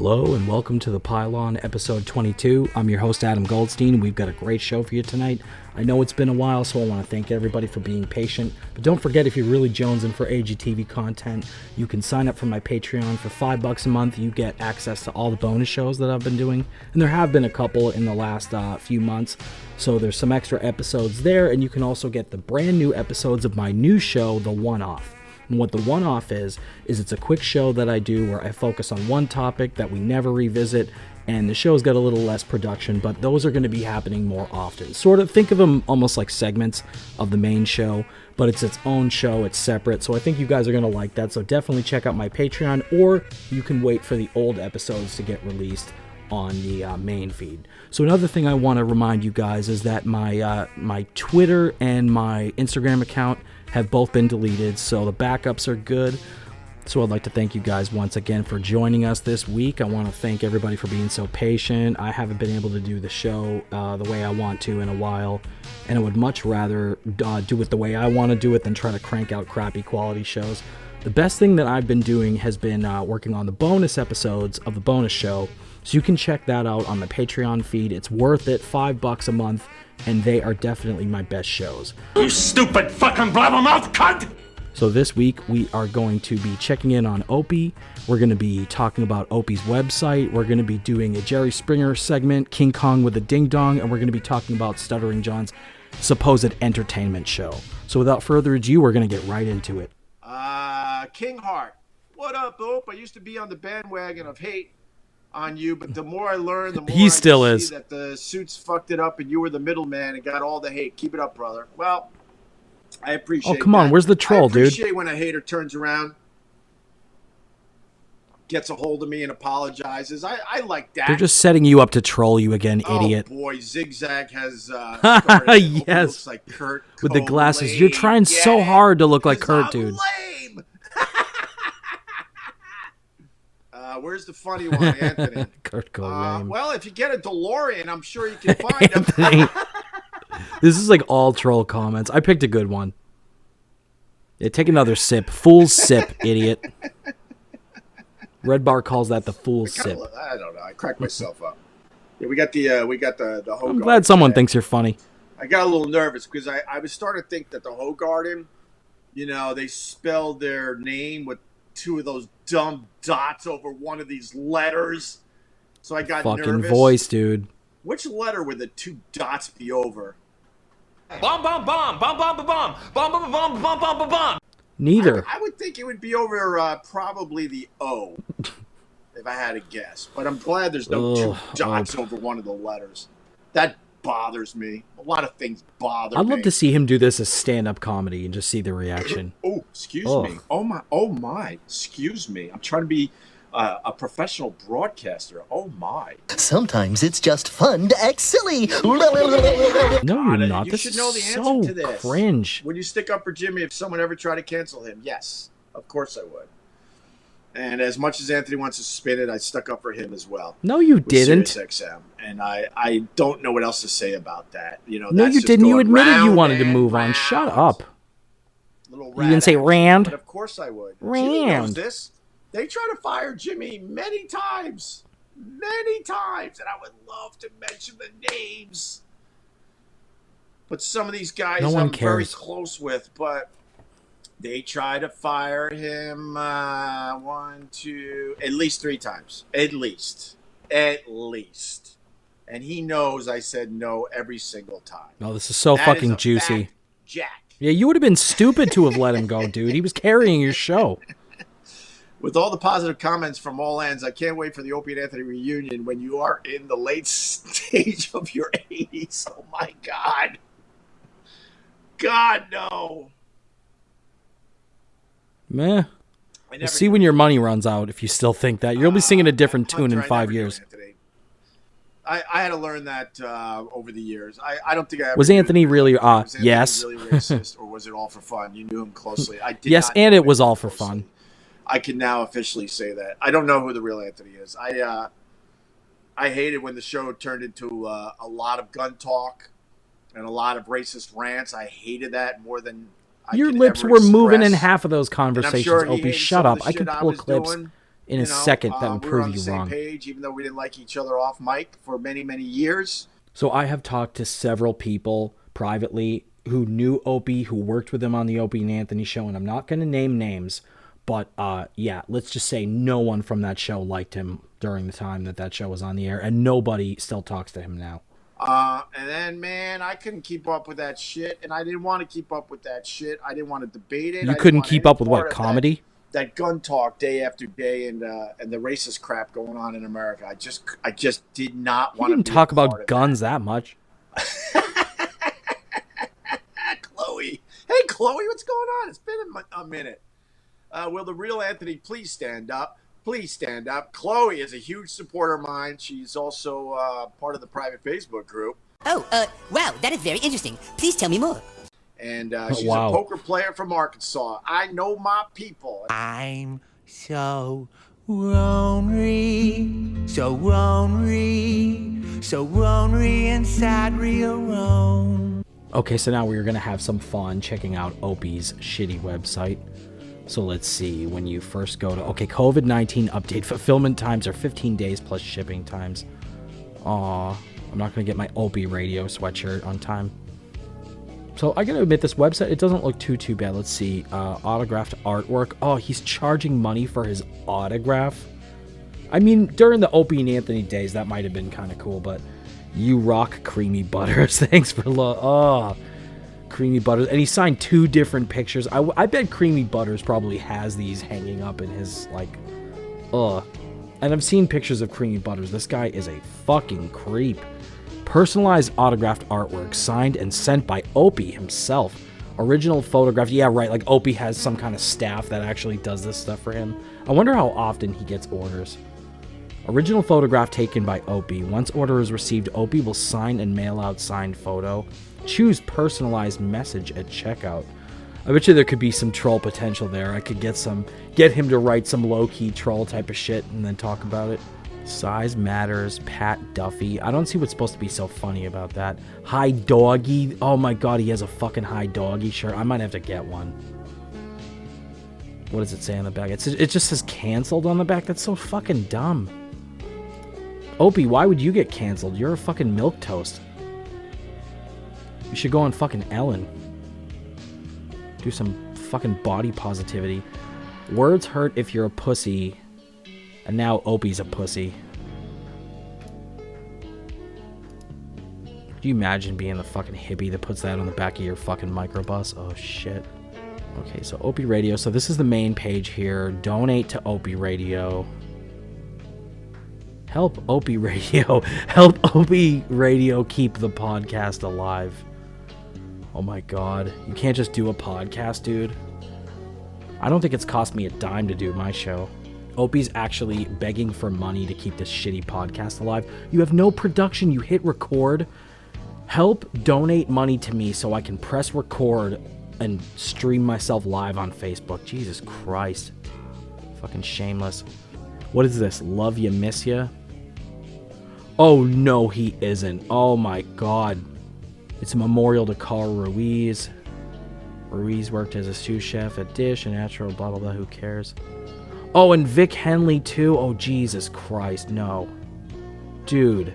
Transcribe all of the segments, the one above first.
Hello and welcome to The Pylon, episode 22. I'm your host, Adam Goldstein, and we've got a great show for you tonight. I know it's been a while, so I want to thank everybody for being patient. But don't forget, if you're really jonesing for AGTV content, you can sign up for my Patreon for $5 a month. You get access to all the bonus shows that I've been doing, and there have been a couple in the last few months. So there's some extra episodes there, and you can also get the brand new episodes of my new show, The One-Off. And what the one-off is it's a quick show that I do where I focus on one topic that we never revisit, and the show's got a little less production, but those are going to be happening more often. Sort of think of them almost like segments of the main show, but it's its own show, it's separate, so I think you guys are going to like that, so definitely check out my Patreon, or you can wait for the old episodes to get released on the main feed. So another thing I want to remind you guys is that my Twitter and my Instagram account have both been deleted, so the backups are good. So I'd like to thank you guys once again for joining us this week. I want to thank everybody for being so patient. I haven't been able to do the show the way I want to in a while, and I would much rather do it the way I want to do it than try to crank out crappy quality shows. The best thing that I've been doing has been working on the bonus episodes of the bonus show, so you can check that out on the Patreon feed. It's worth it, $5 a month, and they are definitely my best shows. You stupid fucking blabbermouth cunt! So this week we are going to be checking in on Opie. We're going to be talking about Opie's website. We're going to be doing a Jerry Springer segment, King Kong with a Ding Dong, and we're going to be talking about Stuttering John's supposed entertainment show. So without further ado, we're going to get right into it. King Heart. What up, Ope? I used to be on the bandwagon of hate on you, but the more I learn, the more He I still see is. that the suits fucked it up and you were the middleman and got all the hate. Keep it up, brother. Well, I appreciate Oh, come on. that. Where's the troll, dude? I appreciate when a hater turns around, gets a hold of me and apologizes. I like that. They're just setting you up to troll you again, idiot. Oh, boy. Zigzag has started. Yes. Looks like Kurt With the glasses. Cobain. You're trying so hard to look like 'Cause Kurt, dude. Lame. Where's the funny one, Anthony? Kurt Cobain. Well, if you get a DeLorean, I'm sure you can find him. Anthony. This is like all troll comments. I picked a good one. Yeah, take another sip. Fool's sip, idiot. Red Bar calls that the fool's sip. I don't know. I cracked myself up. Yeah, we got the Hogarden. I'm glad someone thinks you're funny. I got a little nervous because I was starting to think that the Hogarden, they spelled their name with two of those dumb dots over one of these letters. So I got fucking nervous. Voice, dude. Which letter would the two dots be over? Bomb, bomb, bomb, bomb, bomb, bomb, bomb, bomb, bomb, bomb, bomb, bomb, bomb. Neither. I would think it would be over probably the O, if I had to guess. But I'm glad there's no two dots over one of the letters. That bothers me. A lot of things bother me. I'd love to see him do this as stand-up comedy and just see the reaction. Oh, excuse me. Oh my. Excuse me. I'm trying to be a professional broadcaster. Oh my. Sometimes it's just fun to act silly. No, you're not. You This should is know the answer so to this. cringe. Would you stick up for Jimmy if someone ever tried to cancel him? Yes, of course I would. And as much as Anthony wants to spin it, I stuck up for him as well. No, you with didn't. SiriusXM, and I don't know what else to say about that. No, that's you just didn't. You going admitted you round wanted to and move on. round. Shut up. Little You didn't say rat ass. rand? But of course I would. Jimmy knows Rand. this. They try to fire Jimmy many times, and I would love to mention the names. But some of these guys No one I'm very cares. close with, but they try to fire him at least 3 times. At least. And he knows I said no every single time. No, this is so That fucking is a juicy. fact, Jack. Yeah, you would have been stupid to have let him go, dude. He was carrying your show. With all the positive comments from all ends, I can't wait for the Opie and Anthony reunion when you are in the late stage of your 80s. Oh, my God. God, no. Meh. We'll see when your money runs out if you still think that. You'll be singing a different tune in Hunter, 5 I never knew years. Anthony. I had to learn that over the years. I don't think I ever Was knew Anthony that. really, Was Anthony yes. really racist, or was it all for fun? You knew him closely. I did Yes, not know and it him was all for closely. fun. I can now officially say that. I don't know who the real Anthony is. I hated when the show turned into a lot of gun talk and a lot of racist rants. I hated that more than I Your could lips ever were moving in express. half of those And I'm conversations, sure he Opie. hated Shut some of up. the I shit can I pull was clips. doing. in a second that would we were prove on the you same wrong. page, even though we didn't like each other off mic for many, many years. So I have talked to several people privately who knew Opie, who worked with him on the Opie and Anthony show, and I'm not going to name names, but yeah, let's just say no one from that show liked him during the time that show was on the air, and nobody still talks to him now. And then, man, I couldn't keep up with that shit, and I didn't want to keep up with that shit. I didn't want to debate it. You couldn't keep up with what, comedy? That gun talk day after day, and the racist crap going on in America. I just did not want to. You didn't talk about guns that much. Chloe, hey Chloe, what's going on? It's been a minute. Will the real Anthony please stand up? Please stand up. Chloe is a huge supporter of mine. She's also part of the private Facebook group. Oh, wow, that is very interesting. Please tell me more. And she's a poker player from Arkansas. I know my people. I'm so lonely, so lonely, so lonely inside real Rome. Okay, so now we're going to have some fun checking out Opie's shitty website. So let's see, when you first go to... Okay, COVID-19 update. Fulfillment times are 15 days plus shipping times. Aw, I'm not going to get my Opie radio sweatshirt on time. So I gotta admit, this website, it doesn't look too bad. Let's see, autographed artwork. Oh, he's charging money for his autograph. I mean, during the Opie and Anthony days, that might have been kind of cool, but you rock, Creamy Butters. Thanks for Creamy Butters. And he signed 2 different pictures. I bet Creamy Butters probably has these hanging up in his, like, And I've seen pictures of Creamy Butters. This guy is a fucking creep. Personalized autographed artwork signed and sent by Opie himself. Original photograph. Yeah, right. Like Opie has some kind of staff that actually does this stuff for him. I wonder how often he gets orders. Original photograph taken by Opie. Once order is received, Opie will sign and mail out signed photo. Choose personalized message at checkout. I bet you there could be some troll potential there. I could get him to write some low-key troll type of shit and then talk about it. Size matters. Pat Duffy. I don't see what's supposed to be so funny about that. Hi Doggy. Oh my god, he has a fucking Hi Doggy shirt. I might have to get one. What does it say on the back? It just says canceled on the back. That's so fucking dumb. Opie, why would you get canceled? You're a fucking milquetoast. You should go on fucking Ellen. Do some fucking body positivity. Words hurt if you're a pussy. And now Opie's a pussy. Can you imagine being the fucking hippie that puts that on the back of your fucking microbus? Oh shit. Okay, so Opie Radio. So this is the main page here. Donate to Opie Radio. Help Opie Radio. Help Opie Radio keep the podcast alive. Oh my god. You can't just do a podcast, dude. I don't think it's cost me a dime to do my show. Opie's actually begging for money to keep this shitty podcast alive. You have no production. You hit record. Help donate money to me so I can press record and stream myself live on Facebook. Jesus Christ. Fucking shameless. What is this? Love ya, miss ya? Oh, no, he isn't. Oh, my God. It's a memorial to Carl Ruiz. Ruiz worked as a sous chef at Dish, a natural, blah, blah, blah. Who cares? Oh, and Vic Henley, too. Oh, Jesus Christ, no. Dude.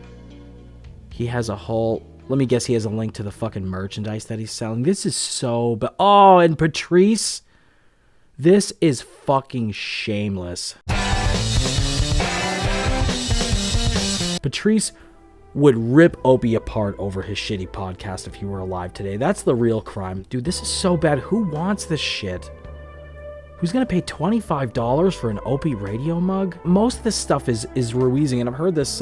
He has a whole... Let me guess he has a link to the fucking merchandise that he's selling. This is so... Oh, and Patrice. This is fucking shameless. Patrice would rip Opie apart over his shitty podcast if he were alive today. That's the real crime. Dude, this is so bad. Who wants this shit? Who's going to pay $25 for an Opie radio mug? Most of this stuff is Ruizing, and I've heard this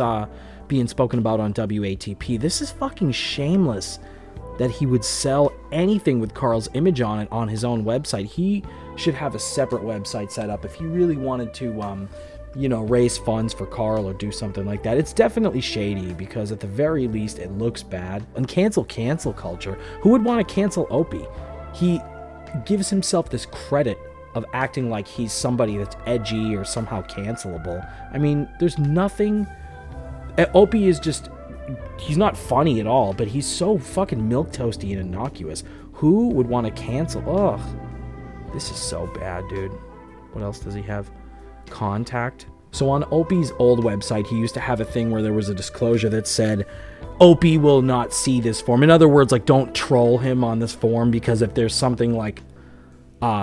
being spoken about on WATP. This is fucking shameless that he would sell anything with Carl's image on it on his own website. He should have a separate website set up if he really wanted to, raise funds for Carl or do something like that. It's definitely shady because at the very least it looks bad. And cancel culture. Who would want to cancel Opie? He gives himself this credit of acting like he's somebody that's edgy or somehow cancelable. I mean, there's nothing... Opie is just... He's not funny at all, but he's so fucking milquetoasty and innocuous. Who would want to cancel? Ugh. This is so bad, dude. What else does he have? Contact. So on Opie's old website, he used to have a thing where there was a disclosure that said, Opie will not see this form. In other words, like, don't troll him on this form, because if there's something like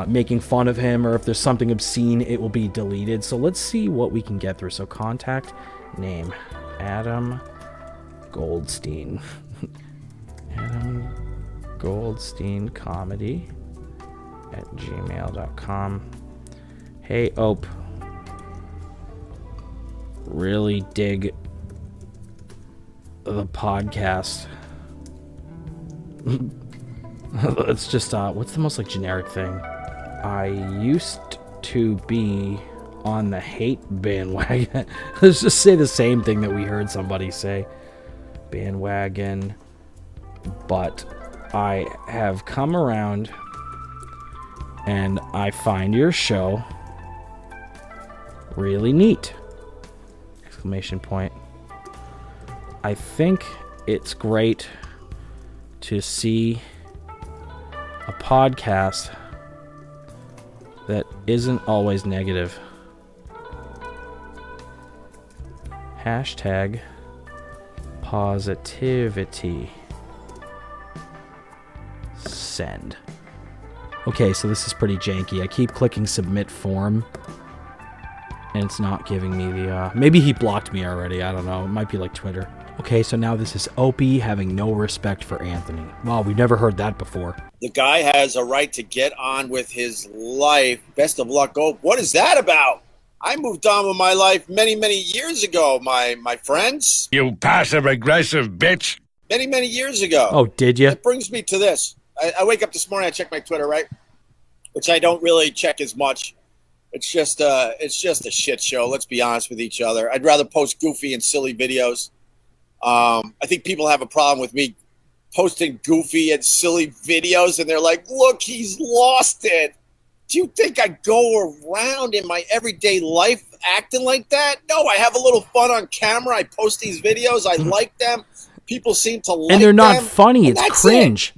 making fun of him or if there's something obscene, it will be deleted. So let's see what we can get through. So contact name, Adam Goldstein. Adam Goldstein Comedy at gmail.com. Hey, Ope. Really dig the podcast. It's just, what's the most, like, generic thing? I used to be on the hate bandwagon. Let's just say the same thing that we heard somebody say. Bandwagon. But I have come around and I find your show really neat. Exclamation point. I think it's great to see a podcast that isn't always negative. Hashtag positivity. Send. Okay, so this is pretty janky. I keep clicking submit form, and it's not giving me the, maybe he blocked me already. I don't know. It might be like Twitter. Okay, so now this is Opie having no respect for Anthony. Wow, we've never heard that before. The guy has a right to get on with his life. Best of luck, Ope. What is that about? I moved on with my life many, many years ago, my friends. You passive-aggressive bitch. Many, many years ago. Oh, did you? That brings me to this. I wake up this morning, I check my Twitter, right? Which I don't really check as much. It's just a shit show. Let's be honest with each other. I'd rather post goofy and silly videos. I think people have a problem with me posting goofy and silly videos, and they're like, look, he's lost it. Do you think I go around in my everyday life acting like that? No, I have a little fun on camera. I post these videos. I like them. People seem to like them. And they're not funny. It's cringe.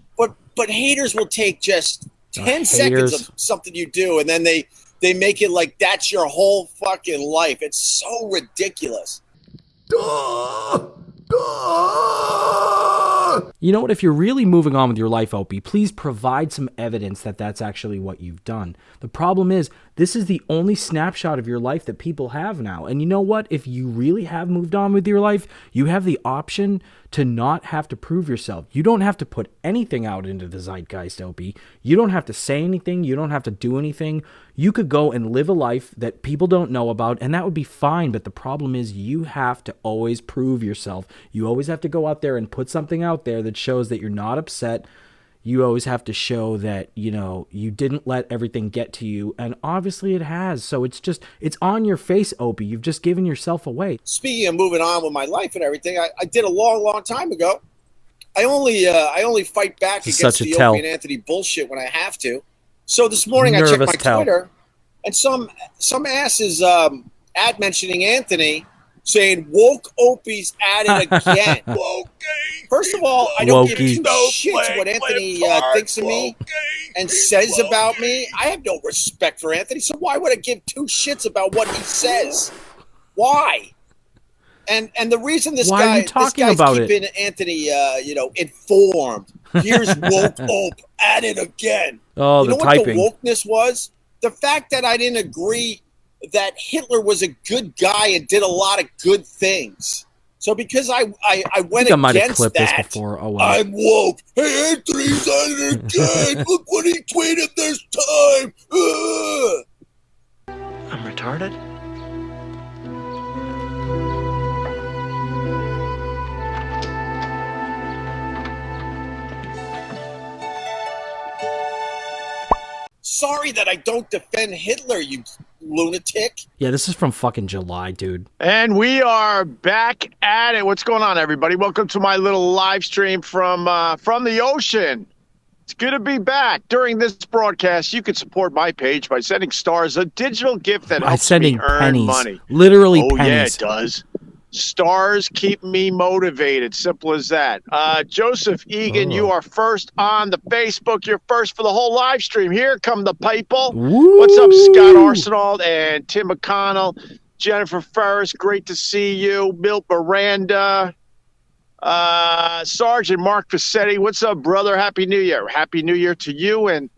But haters will take just 10 seconds of something you do, and then they make it like that's your whole fucking life. It's so ridiculous. You know what? If you're really moving on with your life, Opie, please provide some evidence that that's actually what you've done. The problem is, this is the only snapshot of your life that people have now. And you know what? If you really have moved on with your life, you have the option to not have to prove yourself. You don't have to put anything out into the zeitgeist, Opie. You don't have to say anything. You don't have to do anything. You could go and live a life that people don't know about, and that would be fine. But the problem is, you have to always prove yourself. You always have to go out there and put something out there that shows that you're not upset. You always have to show that, you know, you didn't let everything get to you. And obviously it has. So it's on your face, Opie. You've just given yourself away. Speaking of moving on with my life and everything, I did a long, long time ago. I only fight back against the Opie and Anthony bullshit when I have to. So this morning I checked my Twitter, and some ass is ad mentioning Anthony, saying woke Opie's at it again. First of all, I don't give two shits what Anthony thinks of me and says about me. I have no respect for Anthony, so why would I give two shits about what he says? Why? And the reason this guy's keeping Anthony informed. Here's woke Ope at it again. Oh, you know what the wokeness was? The fact that I didn't agree that Hitler was a good guy and did a lot of good things. So because I went against that, I'm woke. Hey, Anthony's at it again. Look what he tweeted this time. I'm retarded? Sorry that I don't defend Hitler, you lunatic. Yeah, this is from fucking July, dude. And we are back at it. What's going on, everybody? Welcome to my little live stream from the ocean. It's good to be back. During this broadcast, you can support my page by sending stars, a digital gift that helps me earn money. Literally pennies. Oh, yeah, it does. Stars keep me motivated. Simple as that. Joseph Egan, you are first on the Facebook. You're first for the whole live stream. Here come the people. Woo! What's up, Scott Arsenault and Tim McConnell? Jennifer Ferris, great to see you. Milt Miranda, Sergeant Mark Facchetti, what's up, brother? Happy New Year. Happy New Year to you and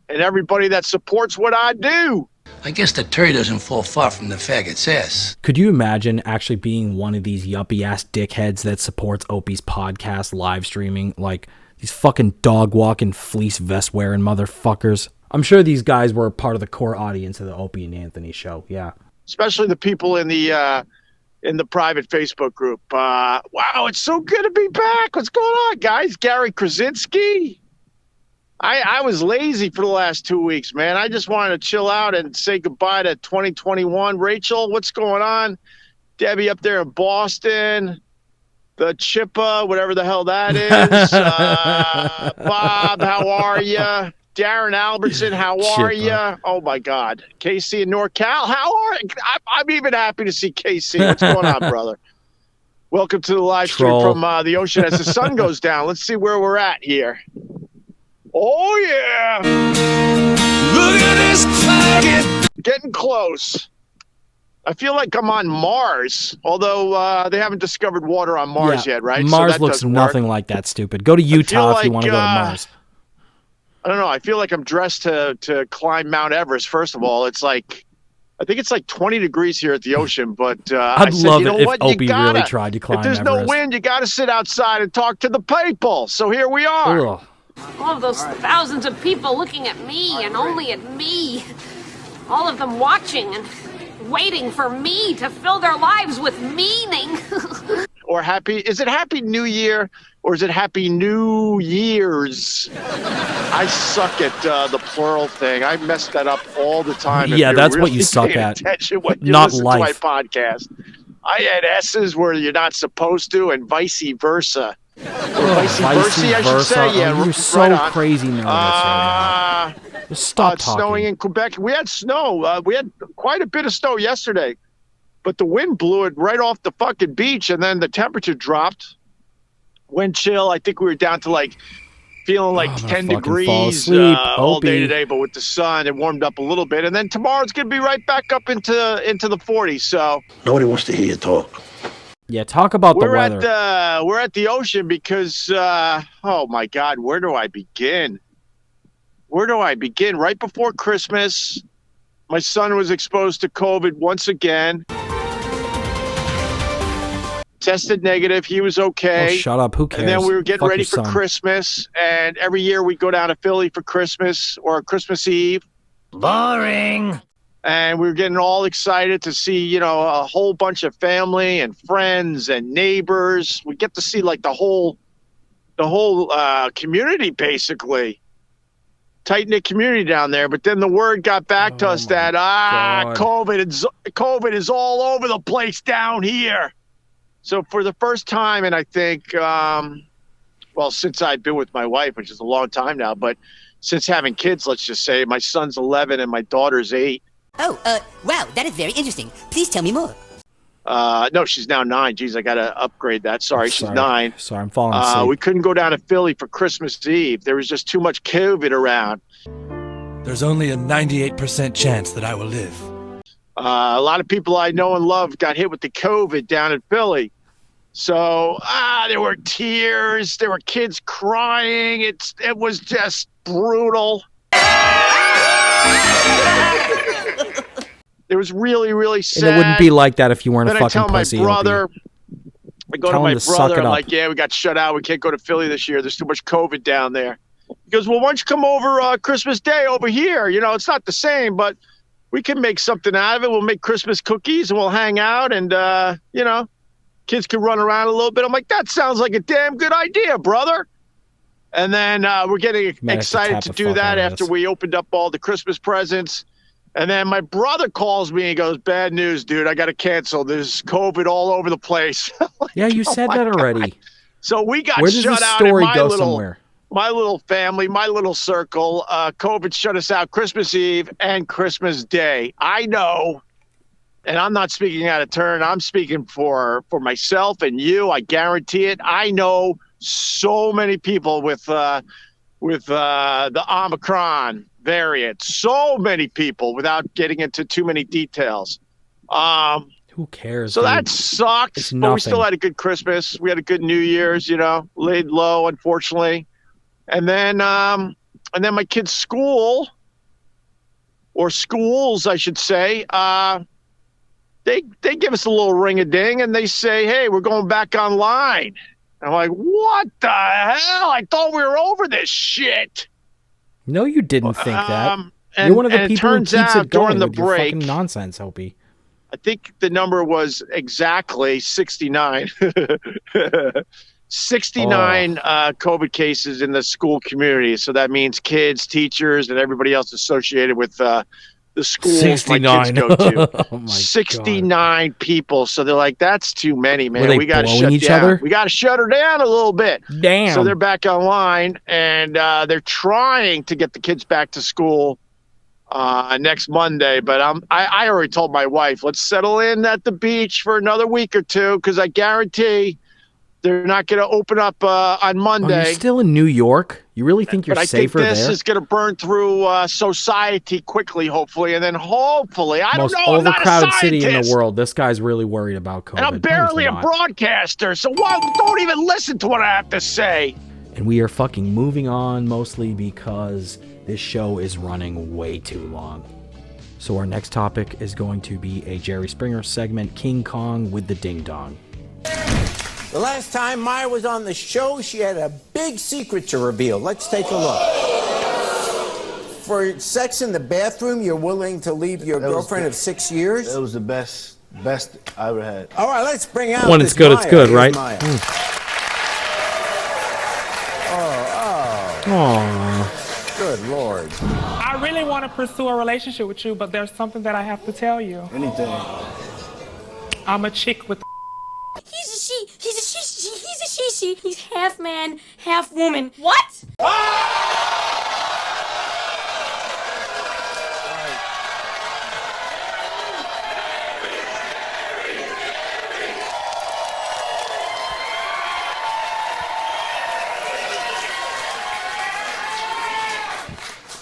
everybody that supports what I do. I guess the turd doesn't fall far from the faggot's ass. Could you imagine actually being one of these yuppie-ass dickheads that supports Opie's podcast live streaming? Like, these fucking dog-walking, fleece vest-wearing motherfuckers. I'm sure these guys were part of the core audience of the Opie and Anthony show, yeah. Especially the people in the private Facebook group. Wow, it's so good to be back. What's going on, guys? Gary Krasinski. I was lazy for the last 2 weeks, man. I just wanted to chill out and say goodbye to 2021. Rachel, what's going on? Debbie up there in Boston. The Chippa, whatever the hell that is. Bob, how are you? Darren Albertson, how are you? Oh, my God. Casey in NorCal, how are you? I'm even happy to see Casey. What's going on, brother? Welcome to the live stream from the ocean as the sun goes down. Let's see where we're at here. Oh, yeah. Look at this faggot. Getting close. I feel like I'm on Mars, although they haven't discovered water on Mars yet, right? Mars so looks nothing like that, stupid. Go to Utah if you want to go to Mars. I don't know. I feel like I'm dressed to climb Mount Everest. First of all, it's like, I think it's like 20 degrees here at the ocean, but I'd love it if Opie really tried to climb Everest. If there's no wind, you got to sit outside and talk to the people. So here we are. Ugh. All of those thousands of people looking at me and only at me. All of them watching and waiting for me to fill their lives with meaning. Or is it Happy New Year or is it Happy New Years? I suck at the plural thing. I mess that up all the time. Yeah, that's what you suck at. When you not listen life. to my podcast. I add S's where you're not supposed to and vice versa. Vice versa, I should say. Yeah, you're so crazy nervous right now. Just stop it's talking. Snowing in Quebec. We had snow. We had quite a bit of snow yesterday, but the wind blew it right off the fucking beach, and then the temperature dropped. Wind chill. I think we were down to feeling like 10 degrees all day today, but with the sun, it warmed up a little bit, and then tomorrow it's going to be right back up into the 40s. So nobody wants to hear you talk. Yeah, talk about the weather. We're at the ocean because, oh my God, where do I begin? Right before Christmas, my son was exposed to COVID once again. Tested negative. He was okay. Oh, shut up. Who cares? And then we were getting ready for son. Christmas. And every year we go down to Philly for Christmas or Christmas Eve. Boring. And we were getting all excited to see, a whole bunch of family and friends and neighbors. We get to see the whole community, basically. Tight-knit community down there. But then the word got back to us that, COVID is all over the place down here. So for the first time, and I think, since I've been with my wife, which is a long time now, but since having kids, let's just say, my son's 11 and my daughter's 8. Oh, wow, that is very interesting. Please tell me more. No, she's now 9. Jeez, I got to upgrade that. Sorry, she's 9. Sorry, I'm falling asleep. We couldn't go down to Philly for Christmas Eve. There was just too much COVID around. There's only a 98% chance that I will live. A lot of people I know and love got hit with the COVID down in Philly. So, there were tears. There were kids crying. It was just brutal. It was really, really sad. And it wouldn't be like that if you weren't then a fucking pussy. I go to my brother, I'm like, yeah, we got shut out. We can't go to Philly this year. There's too much COVID down there. He goes, well, why don't you come over Christmas Day over here? It's not the same, but we can make something out of it. We'll make Christmas cookies and we'll hang out and, kids can run around a little bit. I'm like, that sounds like a damn good idea, brother. And then we're getting excited to do that after we opened up all the Christmas presents. And then my brother calls me and goes, bad news, dude. I got to cancel. There's COVID all over the place. Yeah, you said that already. God. So we got Where does shut this out story in go somewhere? My little family, my little circle. COVID shut us out Christmas Eve and Christmas Day. I know, and I'm not speaking out of turn. I'm speaking for myself and you. I guarantee it. I know so many people with the Omicron variant. So many people, without getting into too many details. Who cares? So dude? that sucked. It's But we still nothing. had a good Christmas. We had a good New Year's, laid low, unfortunately. And then my kid's school, or schools, I should say, they give us a little ring-a-ding, and they say, hey, we're going back online. I'm like, what the hell? I thought we were over this shit. No, you didn't think that. And, You're one of the and people it who turns keeps out it going during the with your break, fucking nonsense, Opie. I think the number was exactly 69. 69 COVID cases in the school community. So that means kids, teachers, and everybody else associated with the schools 69. my kids go to. Oh my 69 people. So they're like, that's too many, man. Were they We got to blowing shut each down. other? We got to shut her down a little bit. Damn. So they're back online, and they're trying to get the kids back to school next Monday. But I already told my wife, let's settle in at the beach for another week or two, because I guarantee they're not going to open up on Monday. Oh, you're still in New York? You really think you're but I safer think this there? is going to burn through society quickly, hopefully, and then hopefully, I Most don't know, I'm not a overcrowded city in the scientist, world. This guy's really worried about COVID. and I'm No, barely he's a not. broadcaster, so don't even listen to what I have to say. And we are fucking moving on, mostly because this show is running way too long. So our next topic is going to be a Jerry Springer segment, King Kong with the Ding Dong. The last time Maya was on the show, she had a big secret to reveal. Let's take a look. For sex in the bathroom, you're willing to leave your girlfriend of 6 years? It was the best I ever had. All right, let's bring out When this it's good, Maya. it's good, Here's right? Maya. Aww. Good Lord. I really want to pursue a relationship with you, but there's something that I have to tell you. Anything. I'm a chick with He's a she. He's a she. He's a she. He's half man, half woman. What?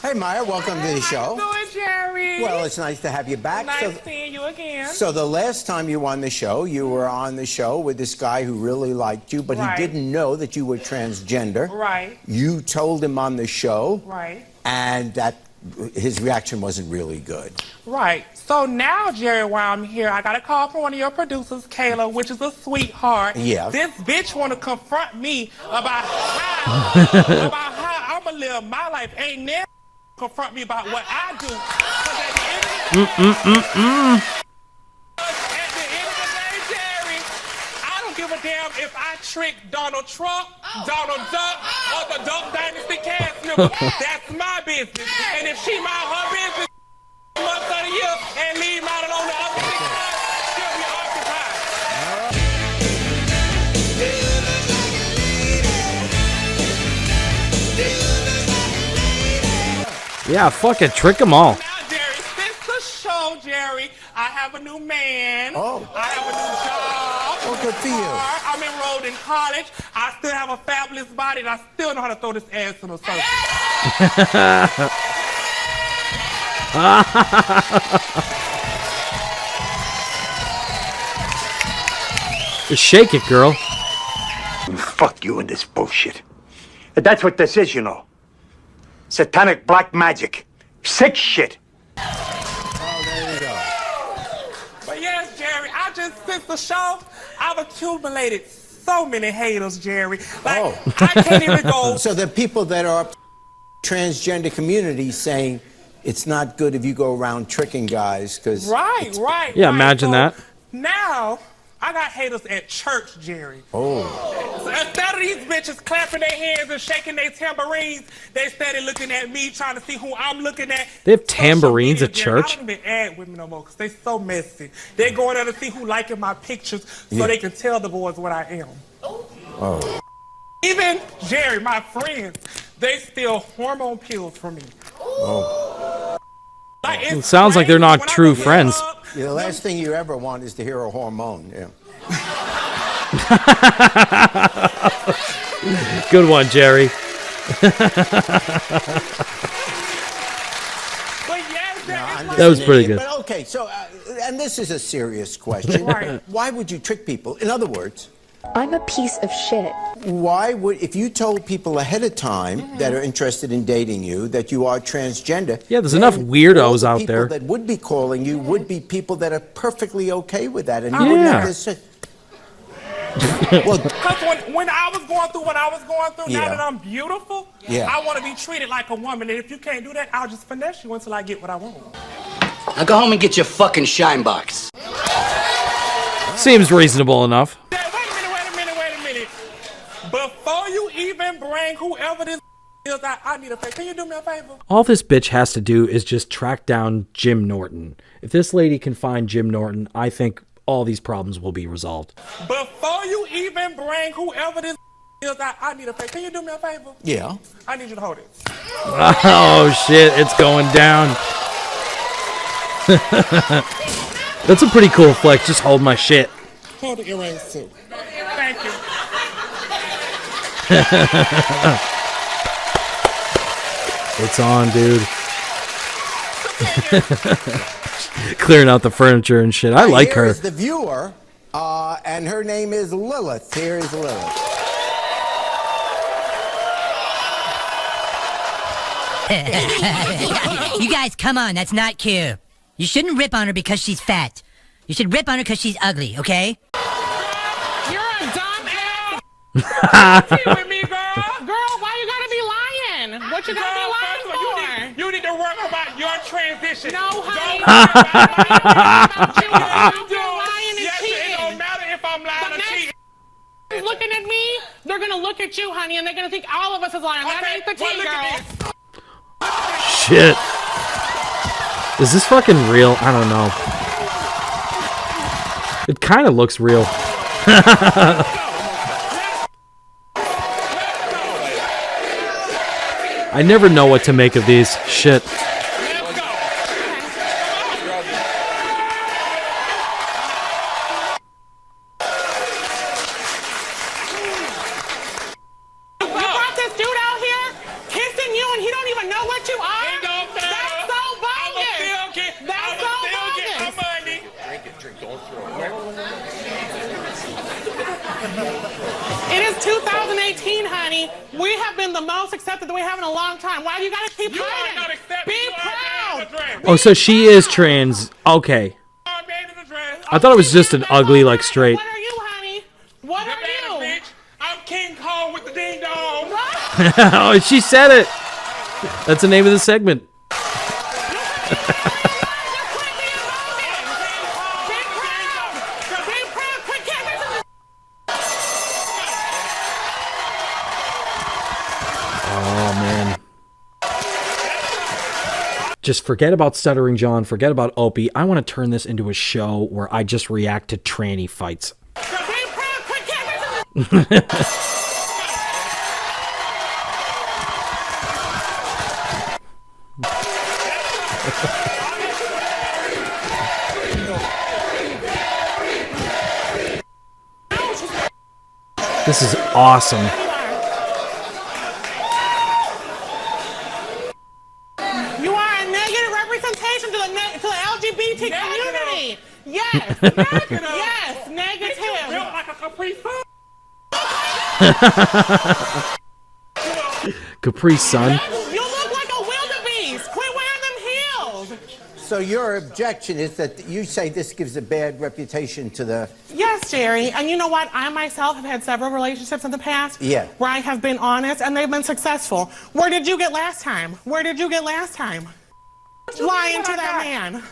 Hey, Maya, welcome to the show. How you doing, Jerry? Well, it's nice to have you back. Nice seeing you again. So the last time you were on the show, you were on the show with this guy who really liked you, but Right. he didn't know that you were transgender. Right. You told him on the show, Right. and that his reaction wasn't really good. Right. So now, Jerry, while I'm here, I got a call from one of your producers, Kayla, which is a sweetheart. Yeah. This bitch want to confront me about how I'm gonna live my life. Ain't never confront me about what I do. 'Cause at the end of the day, Jerry, I don't give a damn if I trick Donald Trump, Donald Duck, or the Duck Dynasty cast member. That's my business. And if she mind her business months of the year and leave mine alone the other 6 months, she'll be occupied. Yeah, fuck it. Trick them all. Now, Jerry, since the show, Jerry, I have a new man. Oh. I have a new job. Oh, good for you. I'm enrolled in college. I still have a fabulous body, and I still know how to throw this ass in a circle. Just shake it, girl. Fuck you and this bullshit. That's what this is, you know. Satanic black magic. Sick shit. Oh, there you go. But yes, Jerry, since the show, I've accumulated so many haters, Jerry. Like, I can't even go. So the people that are transgender community saying it's not good if you go around tricking guys because Right. Yeah, right. imagine So that. Now, I got haters at church, Jerry. Oh. So instead of these bitches clapping their hands and shaking their tambourines, they started looking at me, trying to see who I'm looking at. They have tambourines at Jerry, church? I don't even add women no more because they so messy. They going there to see who liking my pictures so Yeah. they can tell the boys what I am. Oh. Even, Jerry, my friends, they steal hormone pills from me. Oh. Like, It sounds like they're not when I true go friends. Yeah, the last thing you ever want is to hear a hormone. Yeah. Good one, Jerry. But yes, No, I'm That just was an pretty idiot. good. But okay, so and this is a serious question. Right. Why would you trick people? In other words, I'm a piece of shit. why would, if you told people ahead of time that are interested in dating you that you are transgender? Yeah, there's enough weirdos all the out there. People that would be calling you would be people that are perfectly okay with that, and you Yeah. wouldn't have this. Well, Because when I was going through what I was going through, now Yeah. that I'm beautiful, Yeah. I want to be treated like a woman. And if you can't do that, I'll just finesse you until I get what I want. Now go home and get your fucking shine box. Seems reasonable enough. Wait a minute. Before you even bring whoever this is, I need a favor. Can you do me a favor? All this bitch has to do is just track down Jim Norton. If this lady can find Jim Norton, I think all these problems will be resolved. Before you even bring whoever this is, I need a favor. Can you do me a favor? Yeah. I need you to hold it. Oh shit, it's going down. That's a pretty cool flex, just hold my shit. Hold the earrings too. Thank you. It's on, dude. Clearing out the furniture and shit. I like her. Here is the viewer, and her name is Lilith. Here is Lilith. You guys, come on, that's not cute. You shouldn't rip on her because she's fat. You should rip on her because she's ugly, okay? You're a dumb ass. with me, girl. Girl, why you gotta be lying? What you gotta be lying for? You need to work about your transition. No, honey. Yes, it don't matter if I'm lying or cheating. Looking at me, they're gonna look at you, honey, and they're gonna think all of us is lying. That ain't the tea, girl. Shit. Is this fucking real? I don't know. It kind of looks real. I never know what to make of these. Shit. You brought this dude out here kissing you and he don't even know what you are? That's so bogus. That's so bogus. Drink, don't throw it. It is 2018, honey. We have been the most accepted that we have in a long time. Why do you gotta keep hiding? Be proud. Oh, so she is trans. Okay. I thought it was just an ugly, like, straight. What are you, honey? What are you? I'm King Kong with the ding dong. Oh, she said it. That's the name of the segment. Oh, man. Just forget about Stuttering John. Forget about Opie. I want to turn this into a show where I just react to tranny fights. This is awesome. You are a negative representation to the LGBT community. Yes. Yes. Negative. Built like a Capri Sun. Capri Sun. You look like a wildebeest. Quit wearing them heels. So your objection is that you say this gives a bad reputation to the... Yes, Jerry. And you know what? I myself have had several relationships in the past where I have been honest and they've been successful. Where did you get last time? Where did you get last time? Lying to that man.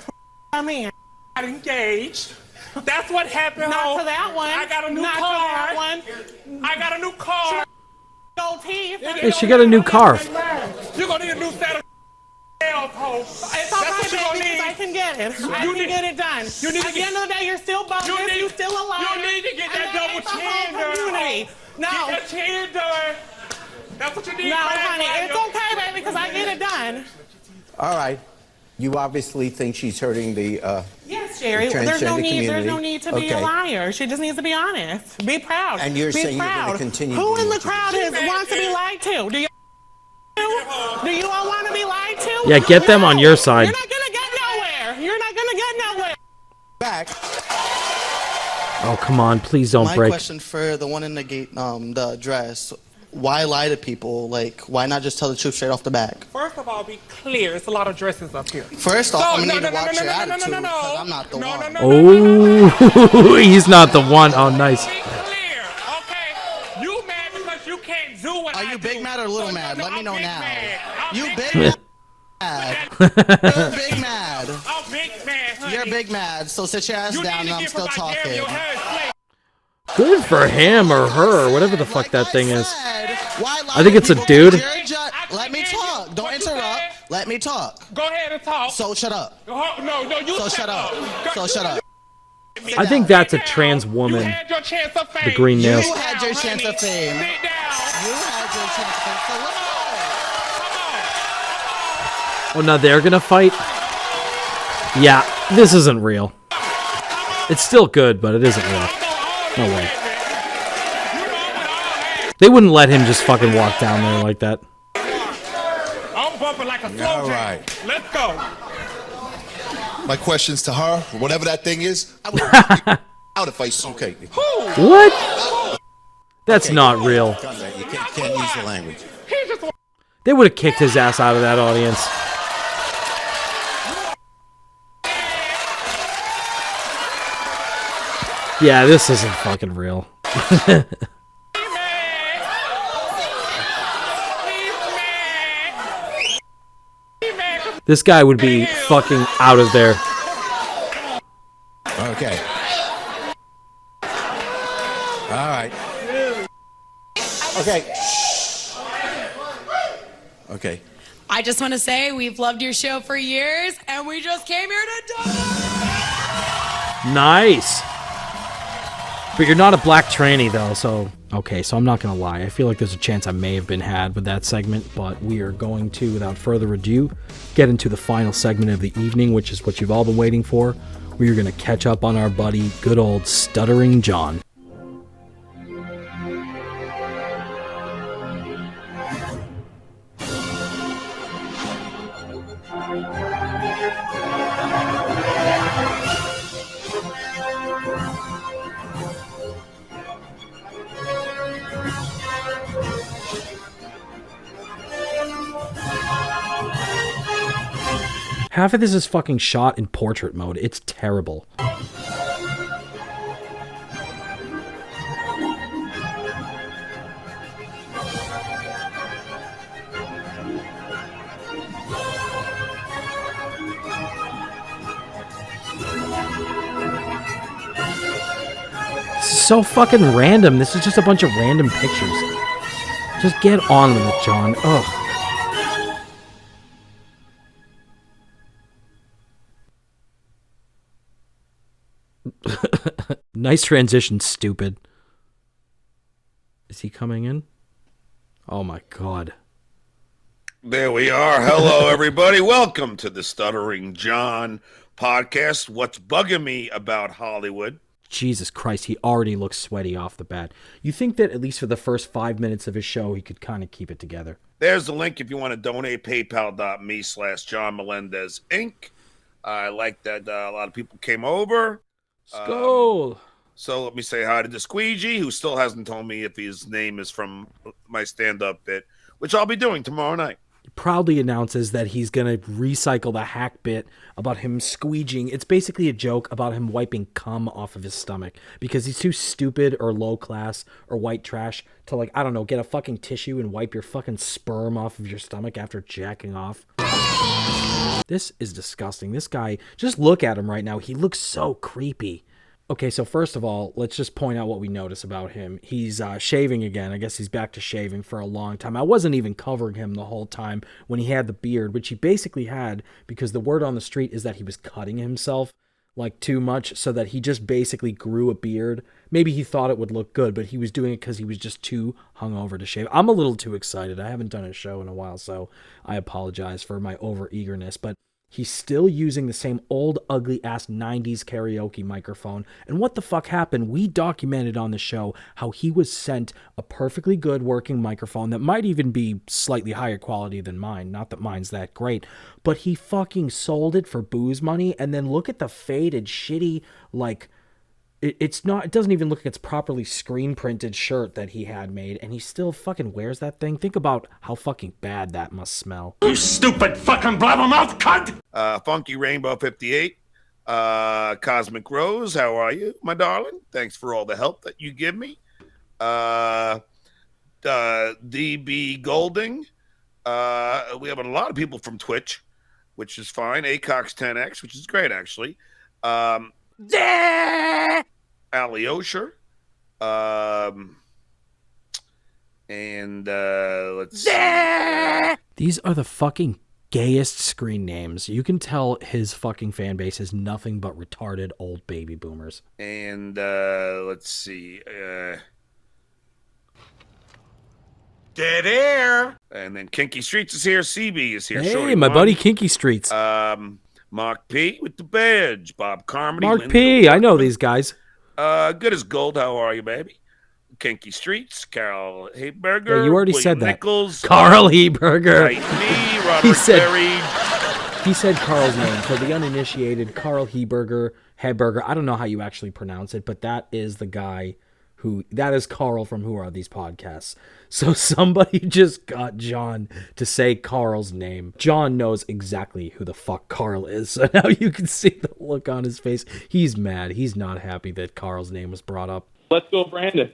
I mean, Got engaged. That's what happened. not to that one. I got a new not car. to that one. I got a new car. Gold teeth. Hey, she got a new car. You're gonna need a new set of hole. It's all right, baby, because I can get it. I can get it done. At the end of the day, you're still bogus. You're still alive. You need to get that double chin done. No. Get that chin done. That's what you need. No, honey, it's okay, baby, because I get it done. All right. You obviously think she's hurting the Yes, Jerry. the There's no transgender need. There's community. no need to be a liar. She just needs to be honest. Be proud. And you're be saying proud. you're going to continue Who in doing the what crowd wants to be lied to? Do you? Do you all want to be lied to? Yeah, get them on your side. You're not gonna get nowhere. You're not gonna get nowhere. back. Oh, come on. Please don't My break. question for the one in the dress. Why lie to people? Like, why not just tell the truth straight off the back? First of all, be clear. It's a lot of dresses up here. First off, I'm going to need to watch your attitude because I'm not the one. Oh, he's not the one. Oh, nice. You mad because you can't do what Are you big mad or little mad? Let me know now. You big mad? You're big mad. I'm big mad, honey. You're big mad. So sit your ass down and I'm still talking. Good for him or her, whatever the fuck that thing is. I think it's a dude. Let me talk. Don't interrupt. Let me talk. Go ahead and talk. So shut up. No, you So shut up. So shut up. I think that's a trans woman. The green nails. You had your chance of fame. You had your chance of fame. So let's go. Oh, now they're gonna fight? Yeah, this isn't real. It's still good, but it isn't real. No way. They wouldn't let him just fucking walk down there like that. I'm bumping like a slow All right. Let's go. My questions to her, whatever that thing is, I would out if I okay. What? That's not real. You can't use the language. They would have kicked his ass out of that audience. Yeah, this isn't fucking real. This guy would be fucking out of there. Okay. All right. Okay. Okay. I just want to say we've loved your show for years, and we just came here to Nice. But you're not a black tranny, though, so... Okay, so I'm not going to lie. I feel like there's a chance I may have been had with that segment, but we are going to, without further ado, get into the final segment of the evening, which is what you've all been waiting for. We are going to catch up on our buddy, good old Stuttering John. Half of this is fucking shot in portrait mode. It's terrible. This is so fucking random. This is just a bunch of random pictures. Just get on with it, John. Ugh. Nice transition, stupid. Is he coming in? Oh my god. There we are. Hello, everybody. Welcome to the Stuttering John podcast. What's bugging me about Hollywood? Jesus Christ, he already looks sweaty off the bat. You think that at least for the first 5 minutes of his show, he could kind of keep it together. There's the link if you want to donate, paypal.me/John Melendez Inc. I like that a lot of people came over. Skull. So let me say hi to the Squeegee, who still hasn't told me if his name is from my stand-up bit, which I'll be doing tomorrow night. He proudly announces that he's going to recycle the hack bit about him squeegeeing. It's basically a joke about him wiping cum off of his stomach because he's too stupid or low class or white trash to, like, I don't know, get a fucking tissue and wipe your fucking sperm off of your stomach after jacking off. This is disgusting. This guy, just look at him right now. He looks so creepy. Okay, so first of all, let's just point out what we notice about him. He's shaving again. I guess he's back to shaving for a long time. I wasn't even covering him the whole time when he had the beard, which he basically had because the word on the street is that he was cutting himself like too much so that he just basically grew a beard. Maybe he thought it would look good, but he was doing it because he was just too hungover to shave. I'm a little too excited. I haven't done a show in a while, so I apologize for my over-eagerness, but He's still using the same old, ugly-ass 90s karaoke microphone. And what the fuck happened? We documented on the show how he was sent a perfectly good working microphone that might even be slightly higher quality than mine. Not that mine's that great. But he fucking sold it for booze money. And then look at the faded, shitty, like... It doesn't even look like it's properly screen printed shirt that he had made, and he still fucking wears that thing. Think about how fucking bad that must smell. You stupid fucking blabbermouth cunt! Funky Rainbow 58. Cosmic Rose, how are you, my darling? Thanks for all the help that you give me. DB Golding. We have a lot of people from Twitch, which is fine. Acox10X, which is great, actually. Ali Osher. Let's see. These are the fucking gayest screen names. You can tell his fucking fan base is nothing but retarded old baby boomers. And let's see. Dead Air. And then Kinky Streets is here. CB is here. Hey, Shorty my One. buddy Kinky Streets. Mark P with the badge. Bob Carmody. Mark Linda P. I know Workman. these guys. Good as gold. How are you, baby? Kinky Streets. Carol Heberger. Yeah, you already William said that. Nichols. Carl Heberger. Me, Robert Berry. He said Carl's name. For the uninitiated, Carl Heberger. I don't know how you actually pronounce it, but that is the guy that is Carl from Who Are These Podcasts. So somebody just got John to say Carl's name. John knows exactly who the fuck Carl is. So now you can see the look on his face. He's mad. He's not happy that Carl's name was brought up. Let's go, Brandon.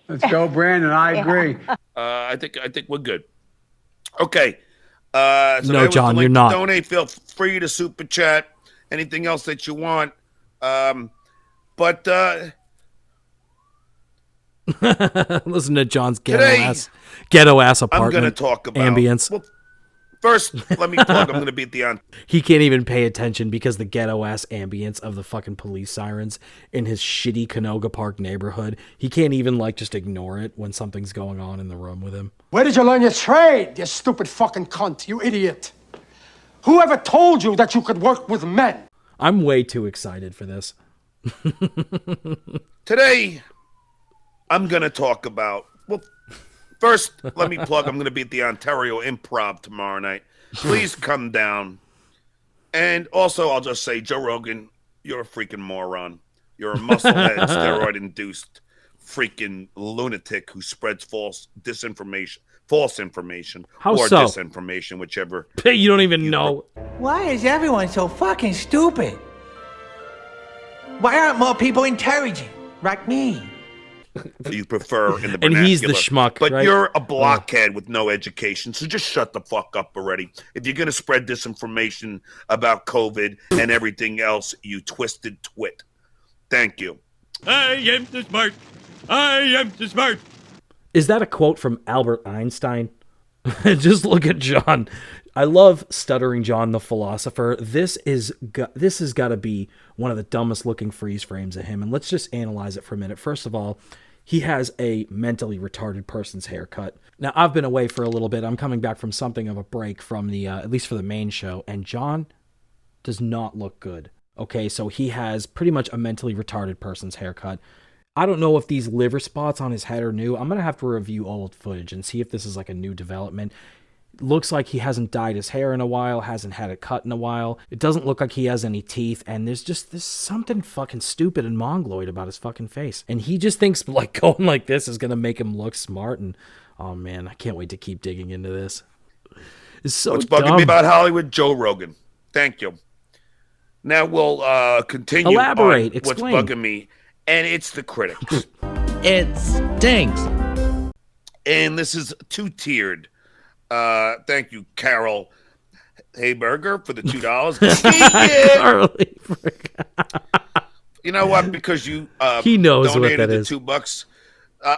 Let's go, Brandon. I agree. I think we're good. Okay. So No, John, the link you're to not. Donate. Feel free to super chat. Anything else that you want. But listen to John's Today, ghetto ass I'm apartment going to talk about ambience. Well, first, let me plug. I'm going to be at the He can't even pay attention because the ghetto ass ambience of the fucking police sirens in his shitty Canoga Park neighborhood. He can't even just ignore it when something's going on in the room with him. Where did you learn your trade, you stupid fucking cunt, you idiot? Whoever told you that you could work with men? I'm way too excited for this. Today, I'm going to talk about, well, first, let me plug, I'm going to be at the Ontario Improv tomorrow night. Please come down. And also, I'll just say, Joe Rogan, you're a freaking moron. You're a musclehead, steroid-induced freaking lunatic who spreads false information, How or so? disinformation, whichever. You don't even know. Why is everyone so fucking stupid? Why aren't more people intelligent like me? You prefer in the And he's the vernacular. schmuck, But right? you're a blockhead with no education, so just shut the fuck up already. If you're going to spread disinformation about COVID and everything else, you twisted twit. Thank you. I am too smart. I am too smart. Is that a quote from Albert Einstein? Just look at John. I love Stuttering John, the philosopher. This has got to be one of the dumbest looking freeze frames of him. And let's just analyze it for a minute. First of all, he has a mentally retarded person's haircut. Now, I've been away for a little bit. I'm coming back from something of a break from the, at least for the main show. And John does not look good. Okay, so he has pretty much a mentally retarded person's haircut. I don't know if these liver spots on his head are new. I'm going to have to review old footage and see if this is like a new development. It looks like he hasn't dyed his hair in a while, hasn't had it cut in a while. It doesn't look like he has any teeth, and there's something fucking stupid and mongoloid about his fucking face. And he just thinks going like this is going to make him look smart, and oh man, I can't wait to keep digging into this. It's so What's bugging dumb. me about Hollywood? Joe Rogan. Thank you. Now we'll continue. Elaborate. On Explain. What's bugging me, and it's the critics. It stinks. And this is two-tiered. Thank you, Carol Heberger, for the $2. You know what? Because you He knows what donated that the is. $2,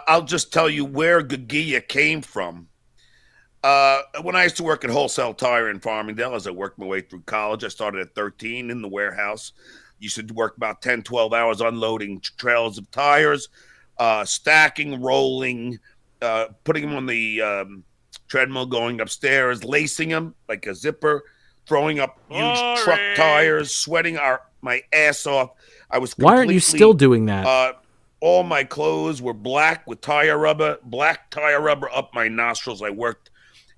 I'll just tell you where Gagia came from. When I used to work at Wholesale Tire in Farmingdale, as I worked my way through college, I started at 13 in the warehouse. Used to work about 10, 12 hours unloading trails of tires, stacking, rolling, putting them on the treadmill, going upstairs, lacing them like a zipper, throwing up huge truck tires, sweating my ass off. I was Why aren't you still doing that? All my clothes were black with black tire rubber up my nostrils. I worked,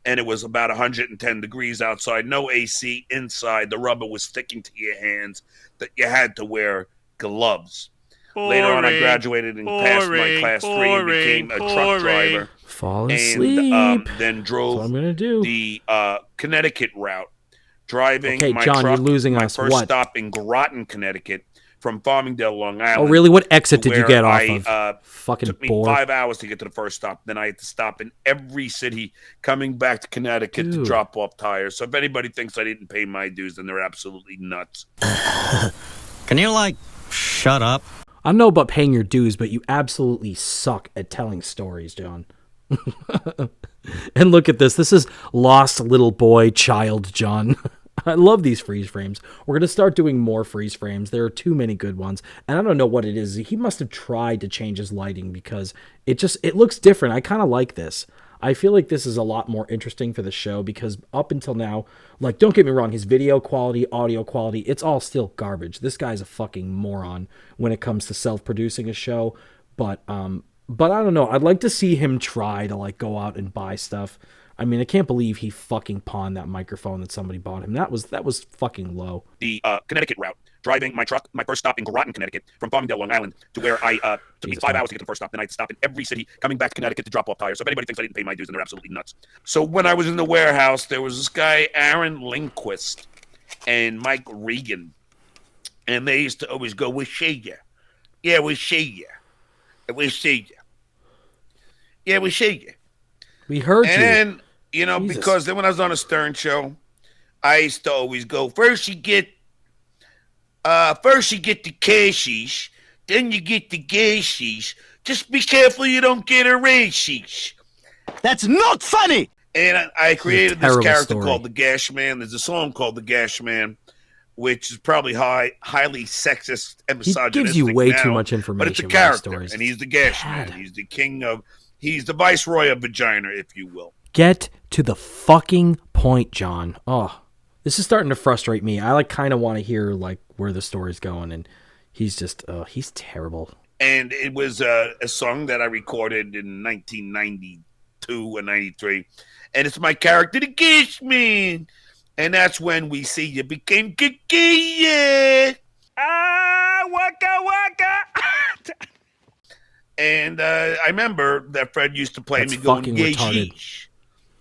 and it was about 110 degrees outside, no AC inside. The rubber was sticking to your hands that you had to wear gloves. Later on, I graduated and passed my class 3 and became a truck driver. Fall asleep. Then drove That's what I'm gonna do. the Connecticut route, driving my John, truck. you're losing my us. first What? stop in Groton, Connecticut, from Farmingdale, Long Island. Oh, really? What exit did you get off of? Fucking took me bore. 5 hours to get to the first stop. Then I had to stop in every city coming back to Connecticut to drop off tires. So if anybody thinks I didn't pay my dues, then they're absolutely nuts. Can you, shut up? I don't know about paying your dues, but you absolutely suck at telling stories, John. And look at this. This is lost little boy, child John. I love these freeze frames. We're going to start doing more freeze frames. There are too many good ones. And I don't know what it is. He must have tried to change his lighting because it looks different. I kind of like this. I feel like this is a lot more interesting for the show because up until now, don't get me wrong, his video quality, audio quality, it's all still garbage. This guy's a fucking moron when it comes to self-producing a show. But I don't know. I'd like to see him try to go out and buy stuff. I mean, I can't believe he fucking pawned that microphone that somebody bought him. That was fucking low. The Connecticut route, driving my truck, my first stop in Groton, Connecticut, from Farmingdale, Long Island, to where I took me 5 hours to get to the first stop. Then I had to stop in every city coming back to Connecticut to drop off tires. So if anybody thinks I didn't pay my dues, then they're absolutely nuts. So when I was in the warehouse, there was this guy, Aaron Lindquist, and Mike Regan, and they used to always go, "We'll see ya. Yeah, we'll see ya. We'll see ya. Yeah, we'll see ya." We heard you. And then, Jesus. because then when I was on a Stern show, I used to always go, first you get the cashish, then you get the gashish. Just be careful you don't get a rashish. That's not funny! And I created this terrible character story. called the Gash Man. There's a song called the Gash Man, which is probably highly sexist and He misogynistic gives you way now, too much information. but it's a with these character, stories. and he's the Gash Man. He's the king of... He's the viceroy of vagina, if you will. Get to the fucking point, John. Oh, this is starting to frustrate me. I kind of want to hear where the story's going, and he's just he's terrible. And it was a song that I recorded in 1992 or 93, and it's my character, the Gish Man, and that's when we see you became gay. Waka waka. And I remember that Fred used to play That's me going fucking gay retarded. sheesh